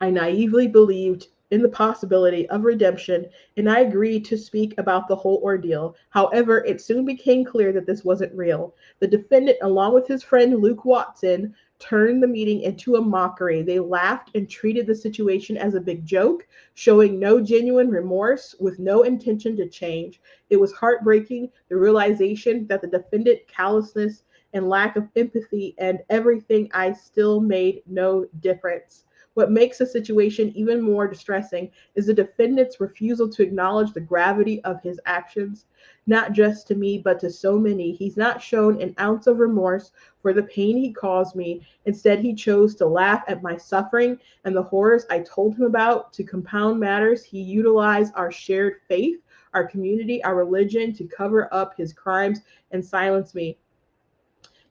I naively believed in the possibility of redemption, and I agreed to speak about the whole ordeal. However, it soon became clear that this wasn't real. The defendant, along with his friend Luke Watson, turned the meeting into a mockery. They laughed and treated the situation as a big joke, showing no genuine remorse with no intention to change. It was heartbreaking, the realization that the defendant callousness and lack of empathy and everything I still made no difference. What makes the situation even more distressing is the defendant's refusal to acknowledge the gravity of his actions, not just to me, but to so many. He's not shown an ounce of remorse for the pain he caused me. Instead, he chose to laugh at my suffering and the horrors I told him about. To compound matters, he utilized our shared faith, our community, our religion to cover up his crimes and silence me.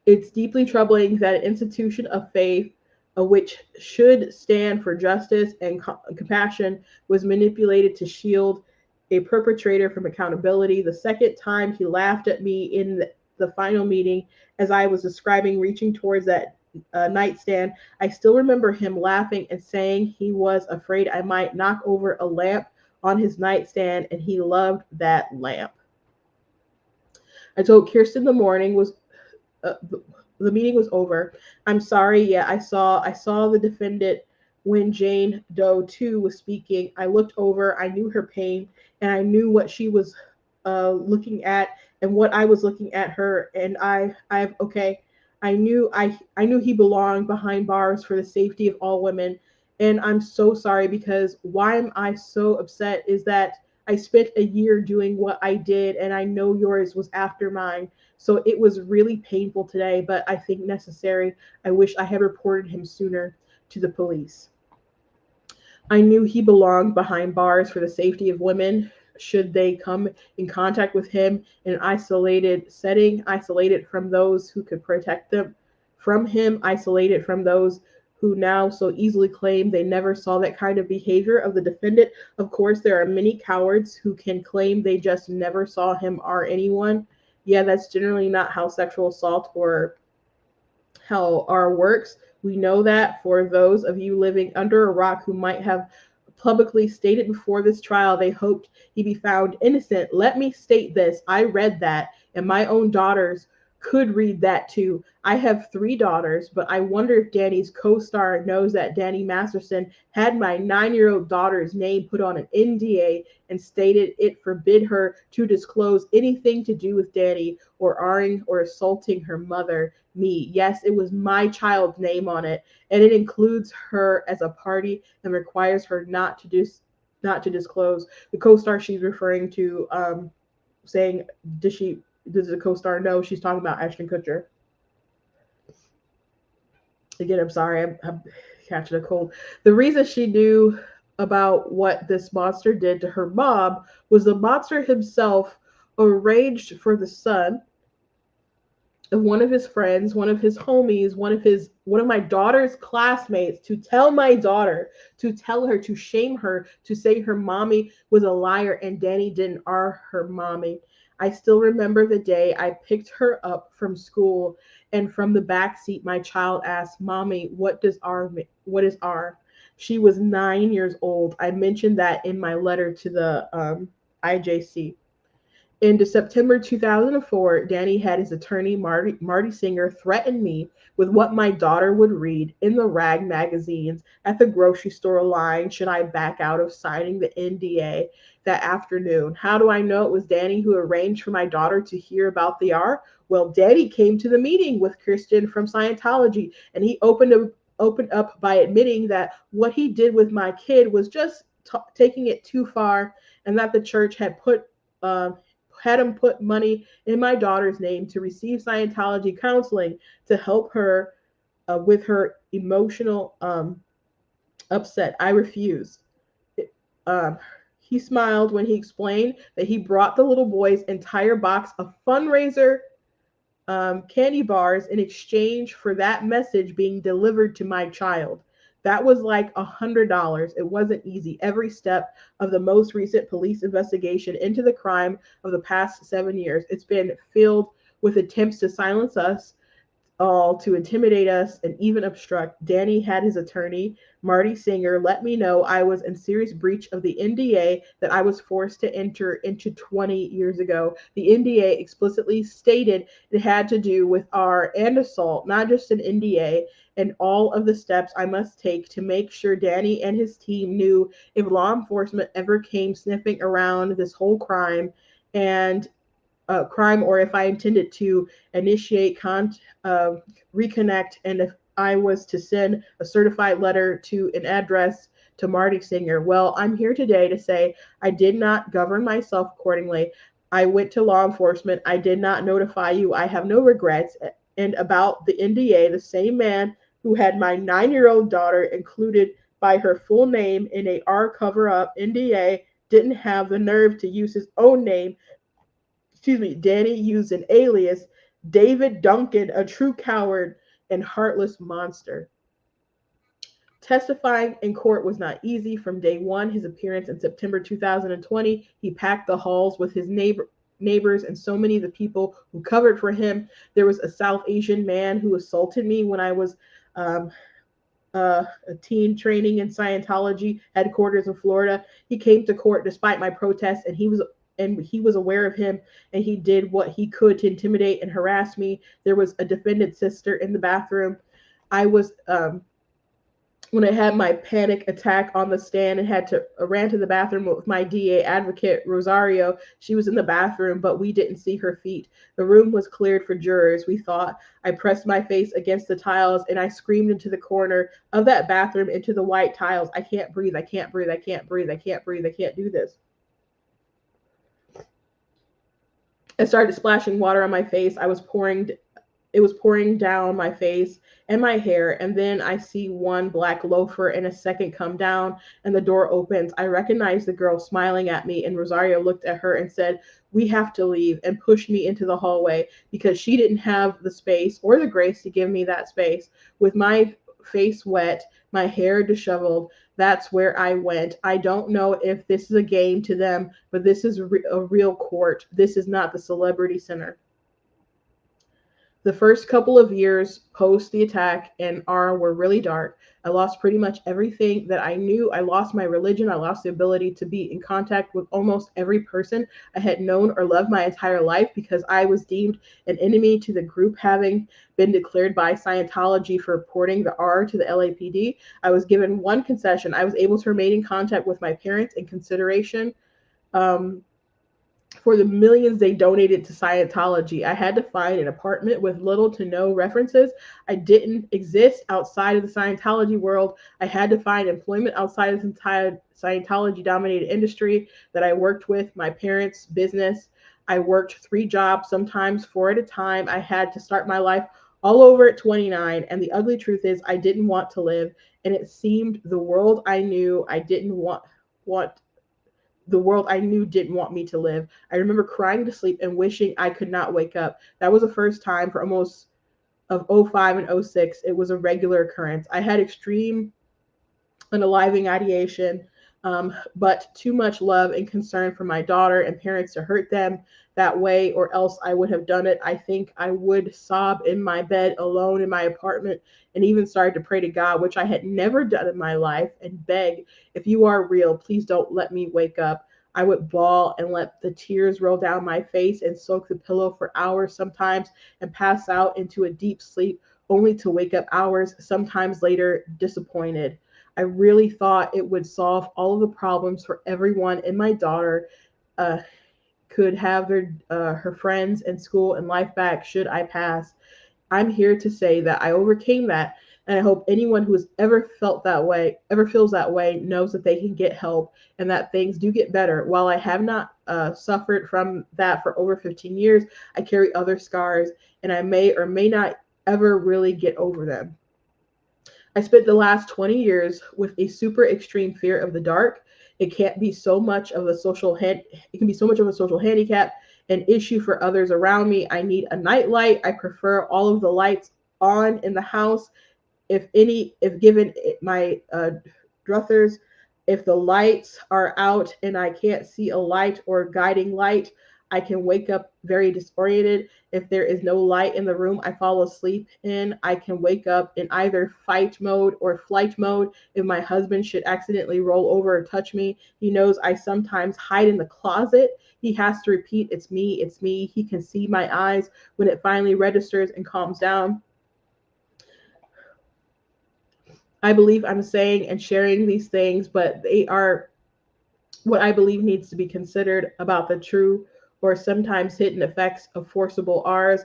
It's deeply troubling that an institution of faith, which should stand for justice and compassion, was manipulated to shield a perpetrator from accountability. The second time he laughed at me in the final meeting, as I was describing reaching towards that nightstand, I still remember him laughing and saying he was afraid I might knock over a lamp on his nightstand, and he loved that lamp. I told Kirsten the morning was the meeting was over. I'm sorry. Yeah, I saw the defendant when Jane Doe 2 was speaking. I looked over. I knew her pain, and I knew what she was looking at and what I was looking at her. And okay. I knew he belonged behind bars for the safety of all women. And I'm so sorry, because why am I so upset is that I spent a year doing what I did, and I know yours was after mine. So it was really painful today, but I think necessary. I wish I had reported him sooner to the police. I knew he belonged behind bars for the safety of women should they come in contact with him in an isolated setting, isolated from those who could protect them from him, isolated from those who now so easily claim they never saw that kind of behavior of the defendant. Of course, there are many cowards who can claim they just never saw him or anyone. Yeah, that's generally not how sexual assault or how R works. We know that. For those of you living under a rock who might have publicly stated before this trial they hoped he be found innocent, let me state this. I read that, and my own daughters could read that too. I have 3 daughters, but I wonder if Danny's co-star knows that Danny Masterson had my 9-year-old daughter's name put on an NDA and stated it forbid her to disclose anything to do with Danny or R-ing or assaulting her mother, me. Yes, it was my child's name on it, and it includes her as a party and requires her not to disclose. The co-star she's referring to, saying, does the co-star know? She's talking about Ashton Kutcher. Again, I'm sorry, I'm catching a cold. The reason she knew about what this monster did to her mom was the monster himself arranged for the son of one of his friends, one of his homies, one of my daughter's classmates to tell my daughter, to tell her, to shame her, to say her mommy was a liar and Danny didn't are her mommy. I still remember the day I picked her up from school and from the back seat my child asked, "Mommy, what is R?" She was 9 years old. I mentioned that in my letter to the IJC. In September 2004, Danny had his attorney, Marty Singer, threaten me with what my daughter would read in the rag magazines at the grocery store line should I back out of signing the NDA that afternoon. How do I know it was Danny who arranged for my daughter to hear about the R? Well, Danny came to the meeting with Christian from Scientology, and he opened up by admitting that what he did with my kid was just taking it too far, and that the church uh, had him put money in my daughter's name to receive Scientology counseling to help her with her emotional upset. I refused. Um, he smiled when he explained that he brought the little boy's entire box of fundraiser candy bars in exchange for that message being delivered to my child. That was like $100. It wasn't easy. Every step of the most recent police investigation into the crime of the past 7 years, it's been filled with attempts to silence us all, to intimidate us, and even obstruct. Danny had his attorney, Marty Singer, let me know I was in serious breach of the NDA that I was forced to enter into 20 years ago. The NDA explicitly stated it had to do with R and assault, not just an NDA, and all of the steps I must take to make sure Danny and his team knew if law enforcement ever came sniffing around this whole and crime, or if I intended to initiate reconnect, and if I was to send a certified letter to an address to Marty Singer. Well, I'm here today to say I did not govern myself accordingly. I went to law enforcement. I did not notify you. I have no regrets. And about the NDA, the same man who had my 9-year-old daughter included by her full name in a R cover-up NDA didn't have the nerve to use his own name. Danny used an alias, David Duncan, a true coward and heartless monster. Testifying in court was not easy. From day one, his appearance in September 2020, he packed the halls with his neighbors and so many of the people who covered for him. There was a South Asian man who assaulted me when I was a teen training in Scientology headquarters in Florida. He came to court despite my protests, and he was aware of him, and he did what he could to intimidate and harass me. There was a defendant's sister in the bathroom. I was when I had my panic attack on the stand and ran to the bathroom with my DA advocate, Rosario. She was in the bathroom, but we didn't see her feet. The room was cleared for jurors, we thought. I pressed my face against the tiles and I screamed into the corner of that bathroom into the white tiles. I can't breathe. I can't breathe. I can't breathe. I can't breathe. I can't do this. I started splashing water on my face. It was pouring down my face and my hair, and then I see one black loafer and a second come down, and the door opens. I recognize the girl smiling at me, and Rosario looked at her and said, "We have to leave," and pushed me into the hallway because she didn't have the space or the grace to give me that space. With my face wet, my hair disheveled, that's where I went. I don't know if this is a game to them, but this is a real court. This is not the Celebrity Center. The first couple of years post the attack and R were really dark. I lost pretty much everything that I knew. I lost my religion. I lost the ability to be in contact with almost every person I had known or loved my entire life because I was deemed an enemy to the group, having been declared by Scientology for reporting the R to the LAPD. I was given one concession. I was able to remain in contact with my parents in consideration for the millions they donated to Scientology. I had to find an apartment with little to no references. I didn't exist outside of the Scientology world. I had to find employment outside of the entire Scientology-dominated industry that I worked with, my parents' business. I worked 3 jobs, sometimes 4 at a time. I had to start my life all over at 29. And the ugly truth is, I didn't want to live, and it seemed the world I knew I didn't want the world I knew didn't want me to live. I remember crying to sleep and wishing I could not wake up. That was the first time for almost of '05 and '06. It was a regular occurrence. I had extreme unaliving ideation, but too much love and concern for my daughter and parents to hurt them that way, or else I would have done it. I think I would sob in my bed alone in my apartment and even started to pray to God, which I had never done in my life, and beg, if you are real, please don't let me wake up. I would bawl and let the tears roll down my face and soak the pillow for hours sometimes and pass out into a deep sleep only to wake up hours, sometimes later, disappointed. I really thought it would solve all of the problems for everyone, and my daughter could have her friends and school and life back should I pass. I'm here to say that I overcame that, and I hope anyone who has ever felt that way, ever feels that way, knows that they can get help and that things do get better. While I have not suffered from that for over 15 years, I carry other scars, and I may or may not ever really get over them. I spent the last 20 years with a super extreme fear of the dark. It can't be so much of a social it can be so much of a social handicap, an issue for others around me. I need a night light. I prefer all of the lights on in the house. If given my druthers, if the lights are out and I can't see a light or guiding light, I can wake up very disoriented. If there is no light in the room I fall asleep in, I can wake up in either fight mode or flight mode. If my husband should accidentally roll over or touch me, he knows I sometimes hide in the closet. He has to repeat, it's me, it's me. He can see my eyes when it finally registers and calms down. I believe I'm saying and sharing these things, but they are what I believe needs to be considered about the true or sometimes hidden effects of forcible R's.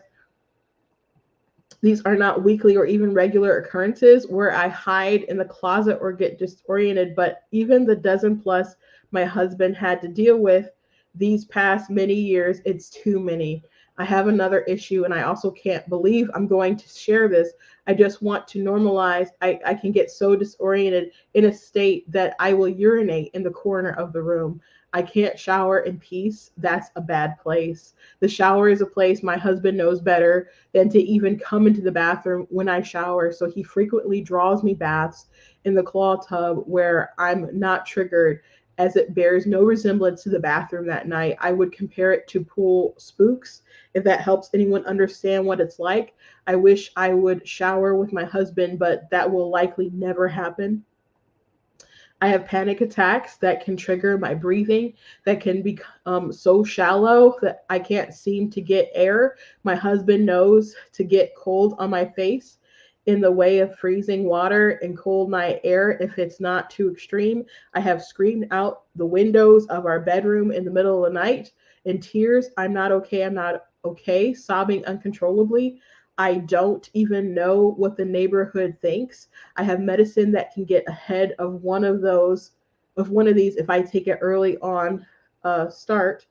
These are not weekly or even regular occurrences where I hide in the closet or get disoriented, but even the dozen plus my husband had to deal with these past many years, it's too many. I have another issue, and I also can't believe I'm going to share this. I just want to normalize. I can get so disoriented in a state that I will urinate in the corner of the room. I can't shower in peace. That's a bad place. The shower is a place my husband knows better than to even come into the bathroom when I shower. So he frequently draws me baths in the claw tub where I'm not triggered, as it bears no resemblance to the bathroom that night. I would compare it to pool spooks, if that helps anyone understand what it's like. I wish I would shower with my husband, but that will likely never happen. I have panic attacks that can trigger my breathing, that can become so shallow that I can't seem to get air. My husband knows to get cold on my face in the way of freezing water and cold night air if it's not too extreme. I have screamed out the windows of our bedroom in the middle of the night in tears. I'm not okay. I'm not okay, sobbing uncontrollably. I don't even know what the neighborhood thinks. I have medicine that can get ahead of one of these if I take it early on start.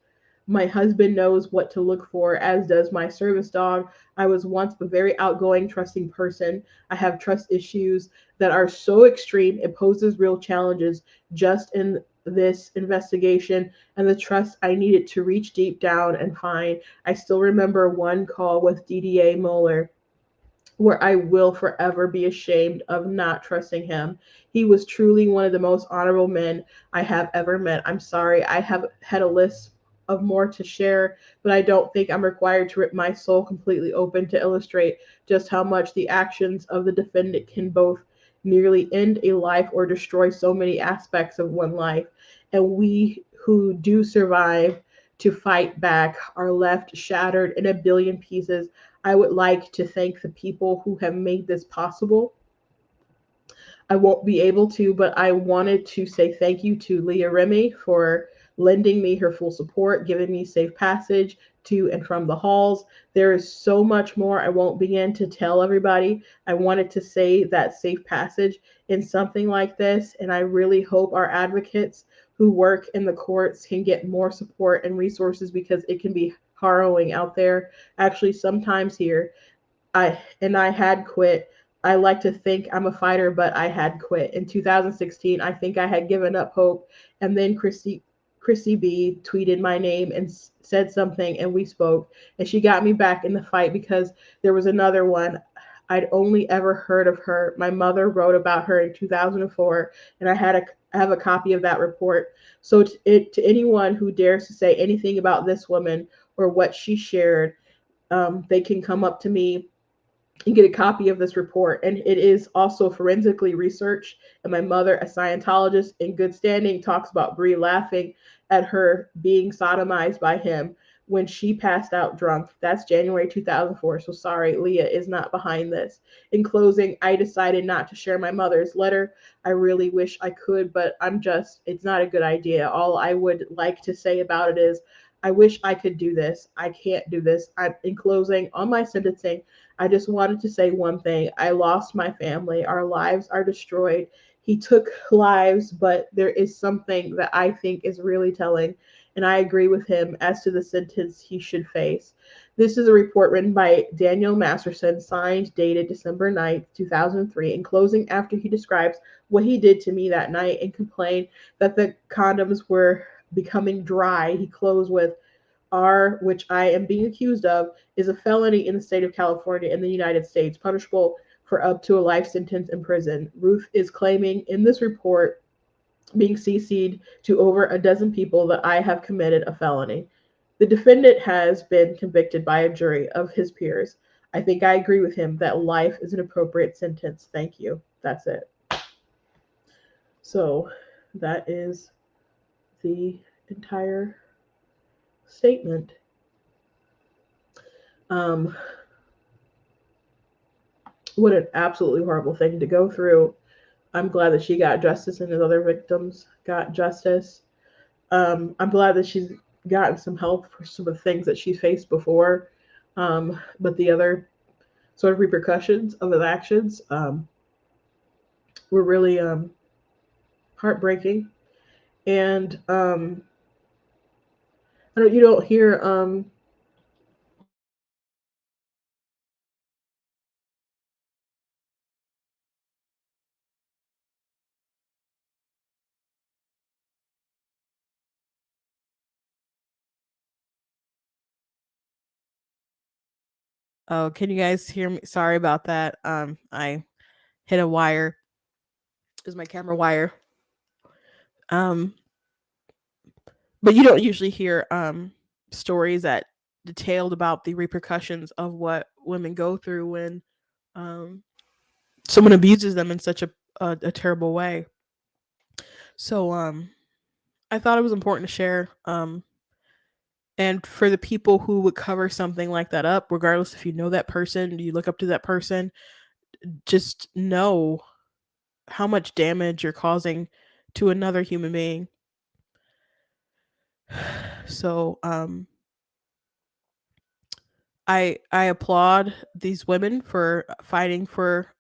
My husband knows what to look for, as does my service dog. I was once a very outgoing, trusting person. I have trust issues that are so extreme it poses real challenges just in this investigation, and the trust I needed to reach deep down and find. I still remember one call with DDA Moeller where I will forever be ashamed of not trusting him. He was truly one of the most honorable men I have ever met. I'm sorry, I have had a list of more to share, but I don't think I'm required to rip my soul completely open to illustrate just how much the actions of the defendant can both nearly end a life or destroy so many aspects of one life. And we who do survive to fight back are left shattered in a billion pieces. I would like to thank the people who have made this possible. I won't be able to, but I wanted to say thank you to Leah Remy for lending me her full support, giving me safe passage to and from the halls. There is so much more I won't begin to tell everybody. I wanted to say that safe passage in something like this, and I really hope our advocates who work in the courts can get more support and resources, because it can be harrowing out there, actually sometimes here. I had quit. I like to think I'm a fighter, but I had quit. In 2016, I think I had given up hope, and then Chrissy B tweeted my name and said something, and we spoke, and she got me back in the fight because there was another one. I'd only ever heard of her. My mother wrote about her in 2004, and I have a copy of that report. So to anyone who dares to say anything about this woman or what she shared, they can come up to me and get a copy of this report. And it is also forensically researched. And my mother, a Scientologist in good standing, talks about Bree laughing at her being sodomized by him when she passed out drunk. That's January 2004. So sorry, Leah is not behind this. In closing, I decided not to share my mother's letter. I really wish I could, but it's not a good idea. All I would like to say about it is, I wish I could do this. I can't do this. In closing, on my sentencing, I just wanted to say one thing. I lost my family. Our lives are destroyed. He took lives, but there is something that I think is really telling, and I agree with him as to the sentence he should face. This is a report written by Daniel Masterson, signed, dated December 9th, 2003. In closing, after he describes what he did to me that night and complained that the condoms were becoming dry, he closed with, R, which I am being accused of, is a felony in the state of California in the United States, punishable for up to a life sentence in prison. Ruth is claiming in this report, being CC'd to over a dozen people, that I have committed a felony. The defendant has been convicted by a jury of his peers. I think I agree with him that life is an appropriate sentence. Thank you. That's it. So that is the entire statement. What an absolutely horrible thing to go through. I'm glad that she got justice and his other victims got justice. I'm glad that she's gotten some help for some of the things that she faced before. But the other sort of repercussions of his actions were really heartbreaking. And you don't hear Oh, can you guys hear me? Sorry about that. I hit a wire. It was my camera wire. Um, but you don't usually hear stories that detailed about the repercussions of what women go through when um someone abuses them in such a terrible way. So I thought it was important to share. And for the people who would cover something like that up, regardless if you know that person, you look up to that person, just know how much damage you're causing to another human being. So I applaud these women for fighting for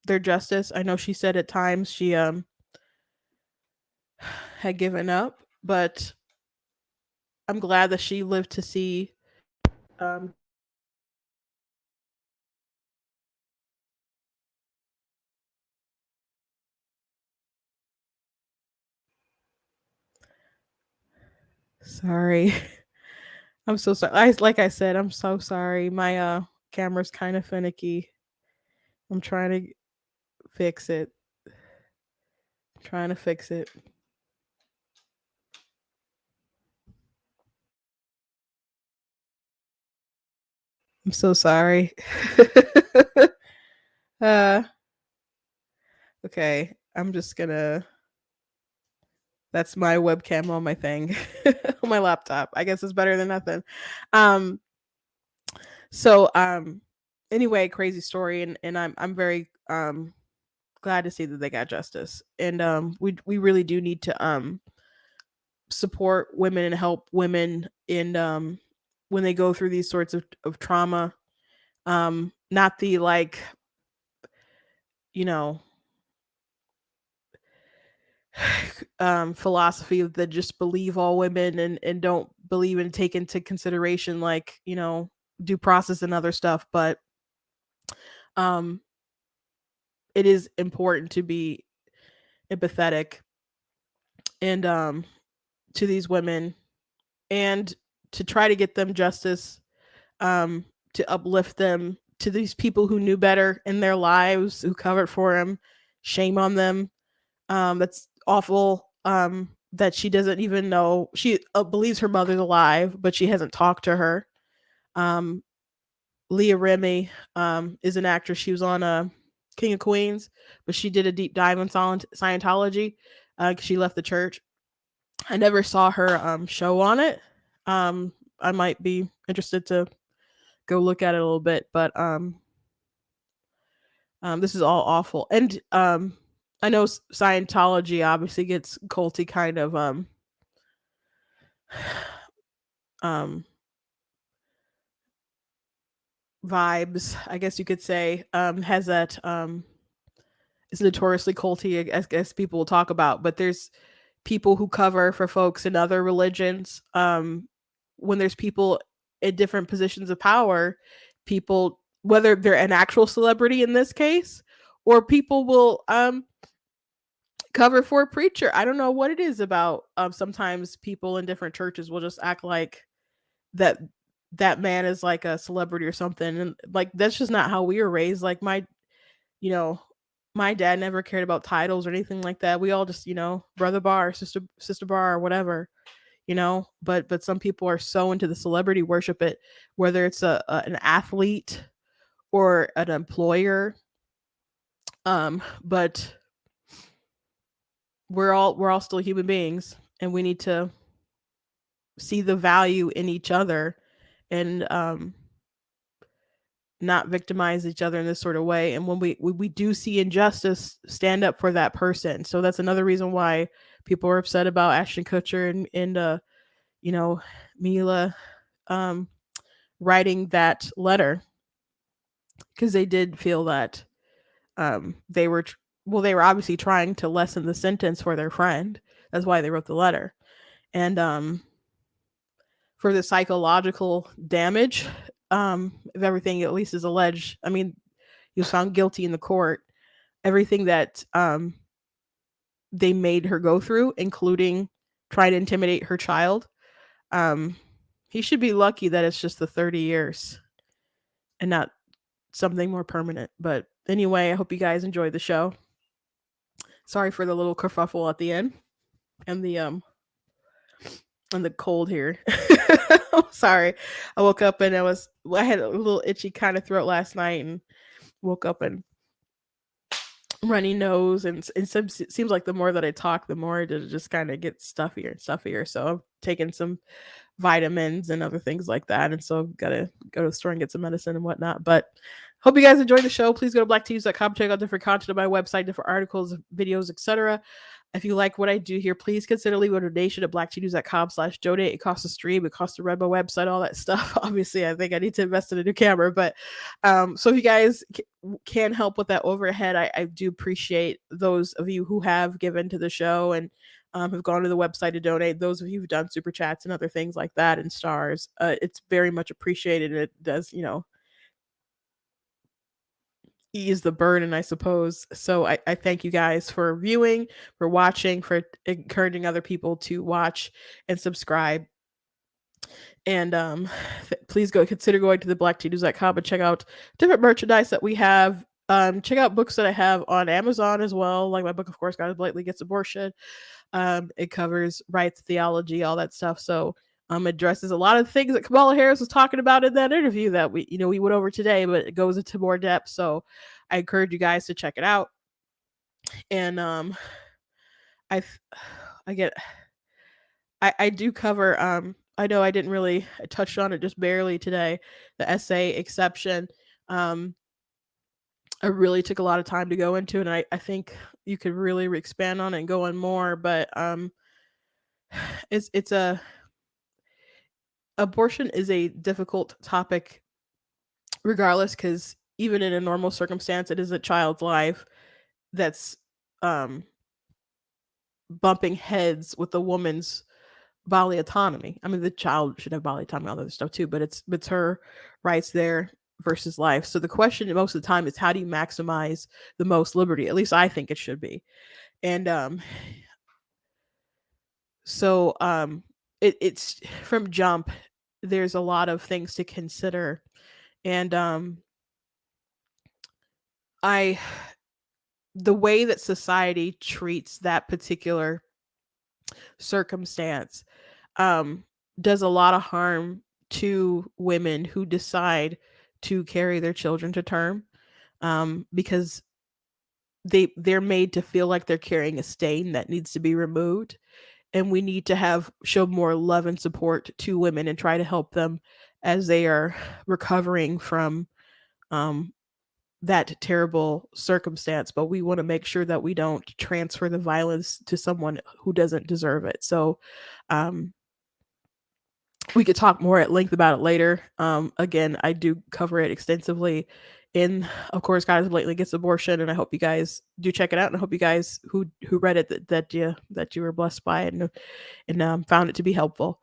their justice. I know she said at times she had given up, but I'm glad that she lived to see um, sorry. I'm so sorry. Like I said, I'm so sorry. My camera's kind of finicky. I'm trying to fix it. Trying to fix it. I'm so sorry. uh okay, I'm just gonna that's my webcam on my thing on my laptop. I guess it's better than nothing. Um so anyway, crazy story, and I'm very glad to see that they got justice. And we really do need to support women and help women in when they go through these sorts of trauma. Not the like, you know, philosophy that just believe all women and don't believe and take into consideration, like, you know, due process and other stuff. But Um, it is important to be empathetic and to these women and to try to get them justice, to uplift them, to these people who knew better in their lives, who covered for him. Shame on them. That's awful. That she doesn't even know. She believes her mother's alive, but she hasn't talked to her. Um, Leah Remini is an actress. She was on King of Queens, but she did a deep dive on Scientology. 'Cause she left the church. I never saw her show on it. I might be interested to go look at it a little bit, but this is all awful. And I know Scientology obviously gets culty kind of um vibes, I guess you could say. Has that it's notoriously culty, I guess people will talk about, but there's people who cover for folks in other religions. When there's people in different positions of power, people, whether they're an actual celebrity in this case, or people will cover for a preacher. I don't know what it is about. Sometimes people in different churches will just act like that that man is like a celebrity or something, and like that's just not how we were raised. Like you know, my dad never cared about titles or anything like that. We all just, brother bar, sister bar, or whatever, But some people are so into the celebrity worship it, whether it's an athlete or an employer. But we're all still human beings, and we need to see the value in each other, and not victimize each other in this sort of way. And when we do see injustice, stand up for that person. So that's another reason why people are upset about Ashton Kutcher and Mila writing that letter, because they did feel that they were they were obviously trying to lessen the sentence for their friend. That's why they wrote the letter. And for the psychological damage, if everything at least is alleged, I mean, he was found guilty in the court. Everything that they made her go through, including trying to intimidate her child, he should be lucky that it's just the 30 years and not something more permanent. But anyway, I hope you guys enjoyed the show. Sorry for the little kerfuffle at the end and the cold here. Sorry. I woke up and I had a little itchy kind of throat last night, and woke up and runny nose, and it seems like the more that I talk, the more it just kind of gets stuffier and stuffier. So I'm taking some vitamins and other things like that, and so I've got to go to the store and get some medicine and whatnot. But hope you guys enjoyed the show. Please go to blacktnews.com, check out different content on my website, different articles, videos, etc. If you like what I do here, please consider leaving a donation at blacktnews.com/donate. It costs a stream, it costs to run my website, all that stuff. Obviously, I think I need to invest in a new camera, but so if you guys can help with that overhead, I do appreciate those of you who have given to the show and have gone to the website to donate. Those of you who've done super chats and other things like that and stars, it's very much appreciated. It does, ease the burden, I suppose. So I thank you guys for viewing, for watching, for encouraging other people to watch and subscribe. And please consider going to the blacktnews.com and check out different merchandise that we have. Check out books that I have on Amazon as well, like my book, of course, God Blatantly Gets Abortion. It covers rights, theology, all that stuff. So addresses a lot of things that Kamala Harris was talking about in that interview that we went over today, but it goes into more depth. So I encourage you guys to check it out. And I do cover I know I didn't really touch on it just barely today, the essay exception. I really took a lot of time to go into it, and I think you could really expand on it and go on more, but it's abortion is a difficult topic regardless, because even in a normal circumstance, it is a child's life that's bumping heads with a woman's bodily autonomy. I mean, the child should have bodily autonomy, all that other stuff too, but it's her rights there. versus life. So the question most of the time is, how do you maximize the most liberty? At least I think it should be. And it's from jump, there's a lot of things to consider. And I the way that society treats that particular circumstance does a lot of harm to women who decide to carry their children to term, because they're made to feel like they're carrying a stain that needs to be removed. And we need to show more love and support to women and try to help them as they are recovering from um, that terrible circumstance. But we want to make sure that we don't transfer the violence to someone who doesn't deserve it. So we could talk more at length about it later. Again, I do cover it extensively in, of course, God is blatantly against abortion, and I hope you guys do check it out. And I hope you guys who read it that you were blessed by it and found it to be helpful.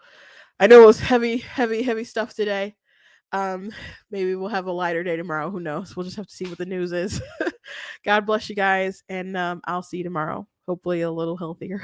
I know it was heavy stuff today. Maybe we'll have a lighter day tomorrow. Who knows? We'll just have to see what the news is. God bless you guys, and I'll see you tomorrow. Hopefully, a little healthier.